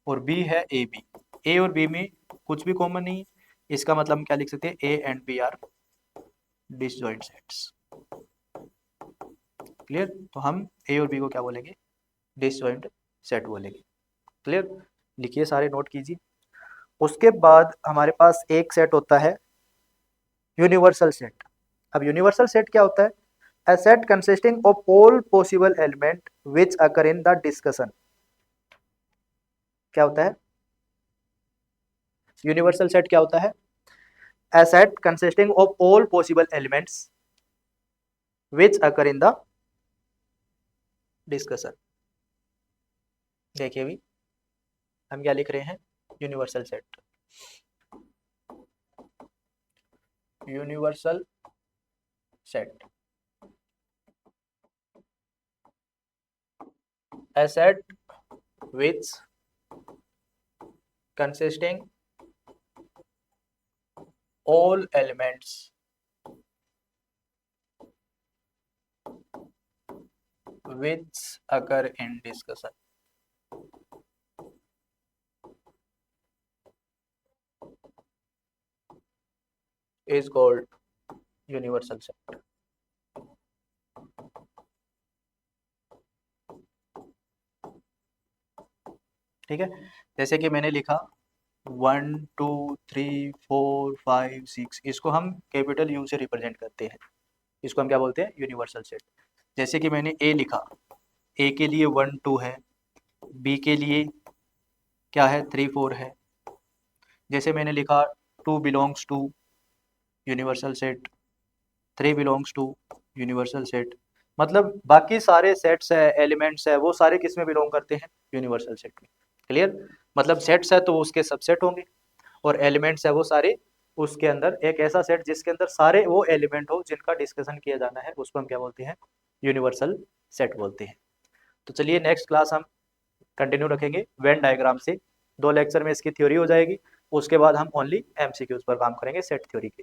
और बी है ए बी। ए और बी में कुछ भी कॉमन नहीं, इसका मतलब हम क्या लिख सकते हैं? A and B are disjoint sets. Clear? तो हम ए और बी को क्या बोलेंगे? डिसजॉइंट सेट बोलेंगे। क्लियर? लिखिए, सारे नोट कीजिए। उसके बाद हमारे पास एक सेट होता है यूनिवर्सल सेट। अब यूनिवर्सल सेट क्या होता है? A set consisting of all possible element which occur in the discussion. क्या होता है? यूनिवर्सल सेट क्या होता है? A set consisting of all possible elements which occur in the discussion. देखिए भी हम क्या लिख रहे हैं? Universal set. Universal set, a set which consisting all elements which occur in discussion is called universal set. ठीक है, जैसे कि मैंने लिखा 1 2 3 4 5 6, इसको हम कैपिटल यू से रिप्रेजेंट करते हैं. इसको हम क्या बोलते हैं? Universal set. जैसे कि मैंने ए लिखा, ए के लिए 1 2 है, बी के लिए क्या है? 3 4 है. जैसे मैंने लिखा 2 belongs to universal set, 3 belongs to universal set. मतलब बाकी सारे सेट्स है, एलिमेंट्स है, वो सारे किस में बिलोंग करते हैं? यूनिवर्सल सेट में. क्लियर? मतलब सेट्स है तो उसके सबसेट होंगे, और एलिमेंट्स है वो सारे उसके अंदर, एक ऐसा सेट जिसके अंदर सारे वो एलिमेंट हो जिनका डिस्कशन किया जाना है, उसको हम क्या बोलते हैं? यूनिवर्सल सेट बोलते हैं. तो चलिए नेक्स्ट क्लास हम कंटिन्यू रखेंगे वेन डायग्राम से. 2 लेक्चर में इसकी थ्योरी हो जाएगी, उसके बाद हम ओनली एमसीक्यूज पर काम करेंगे सेट थ्योरी की.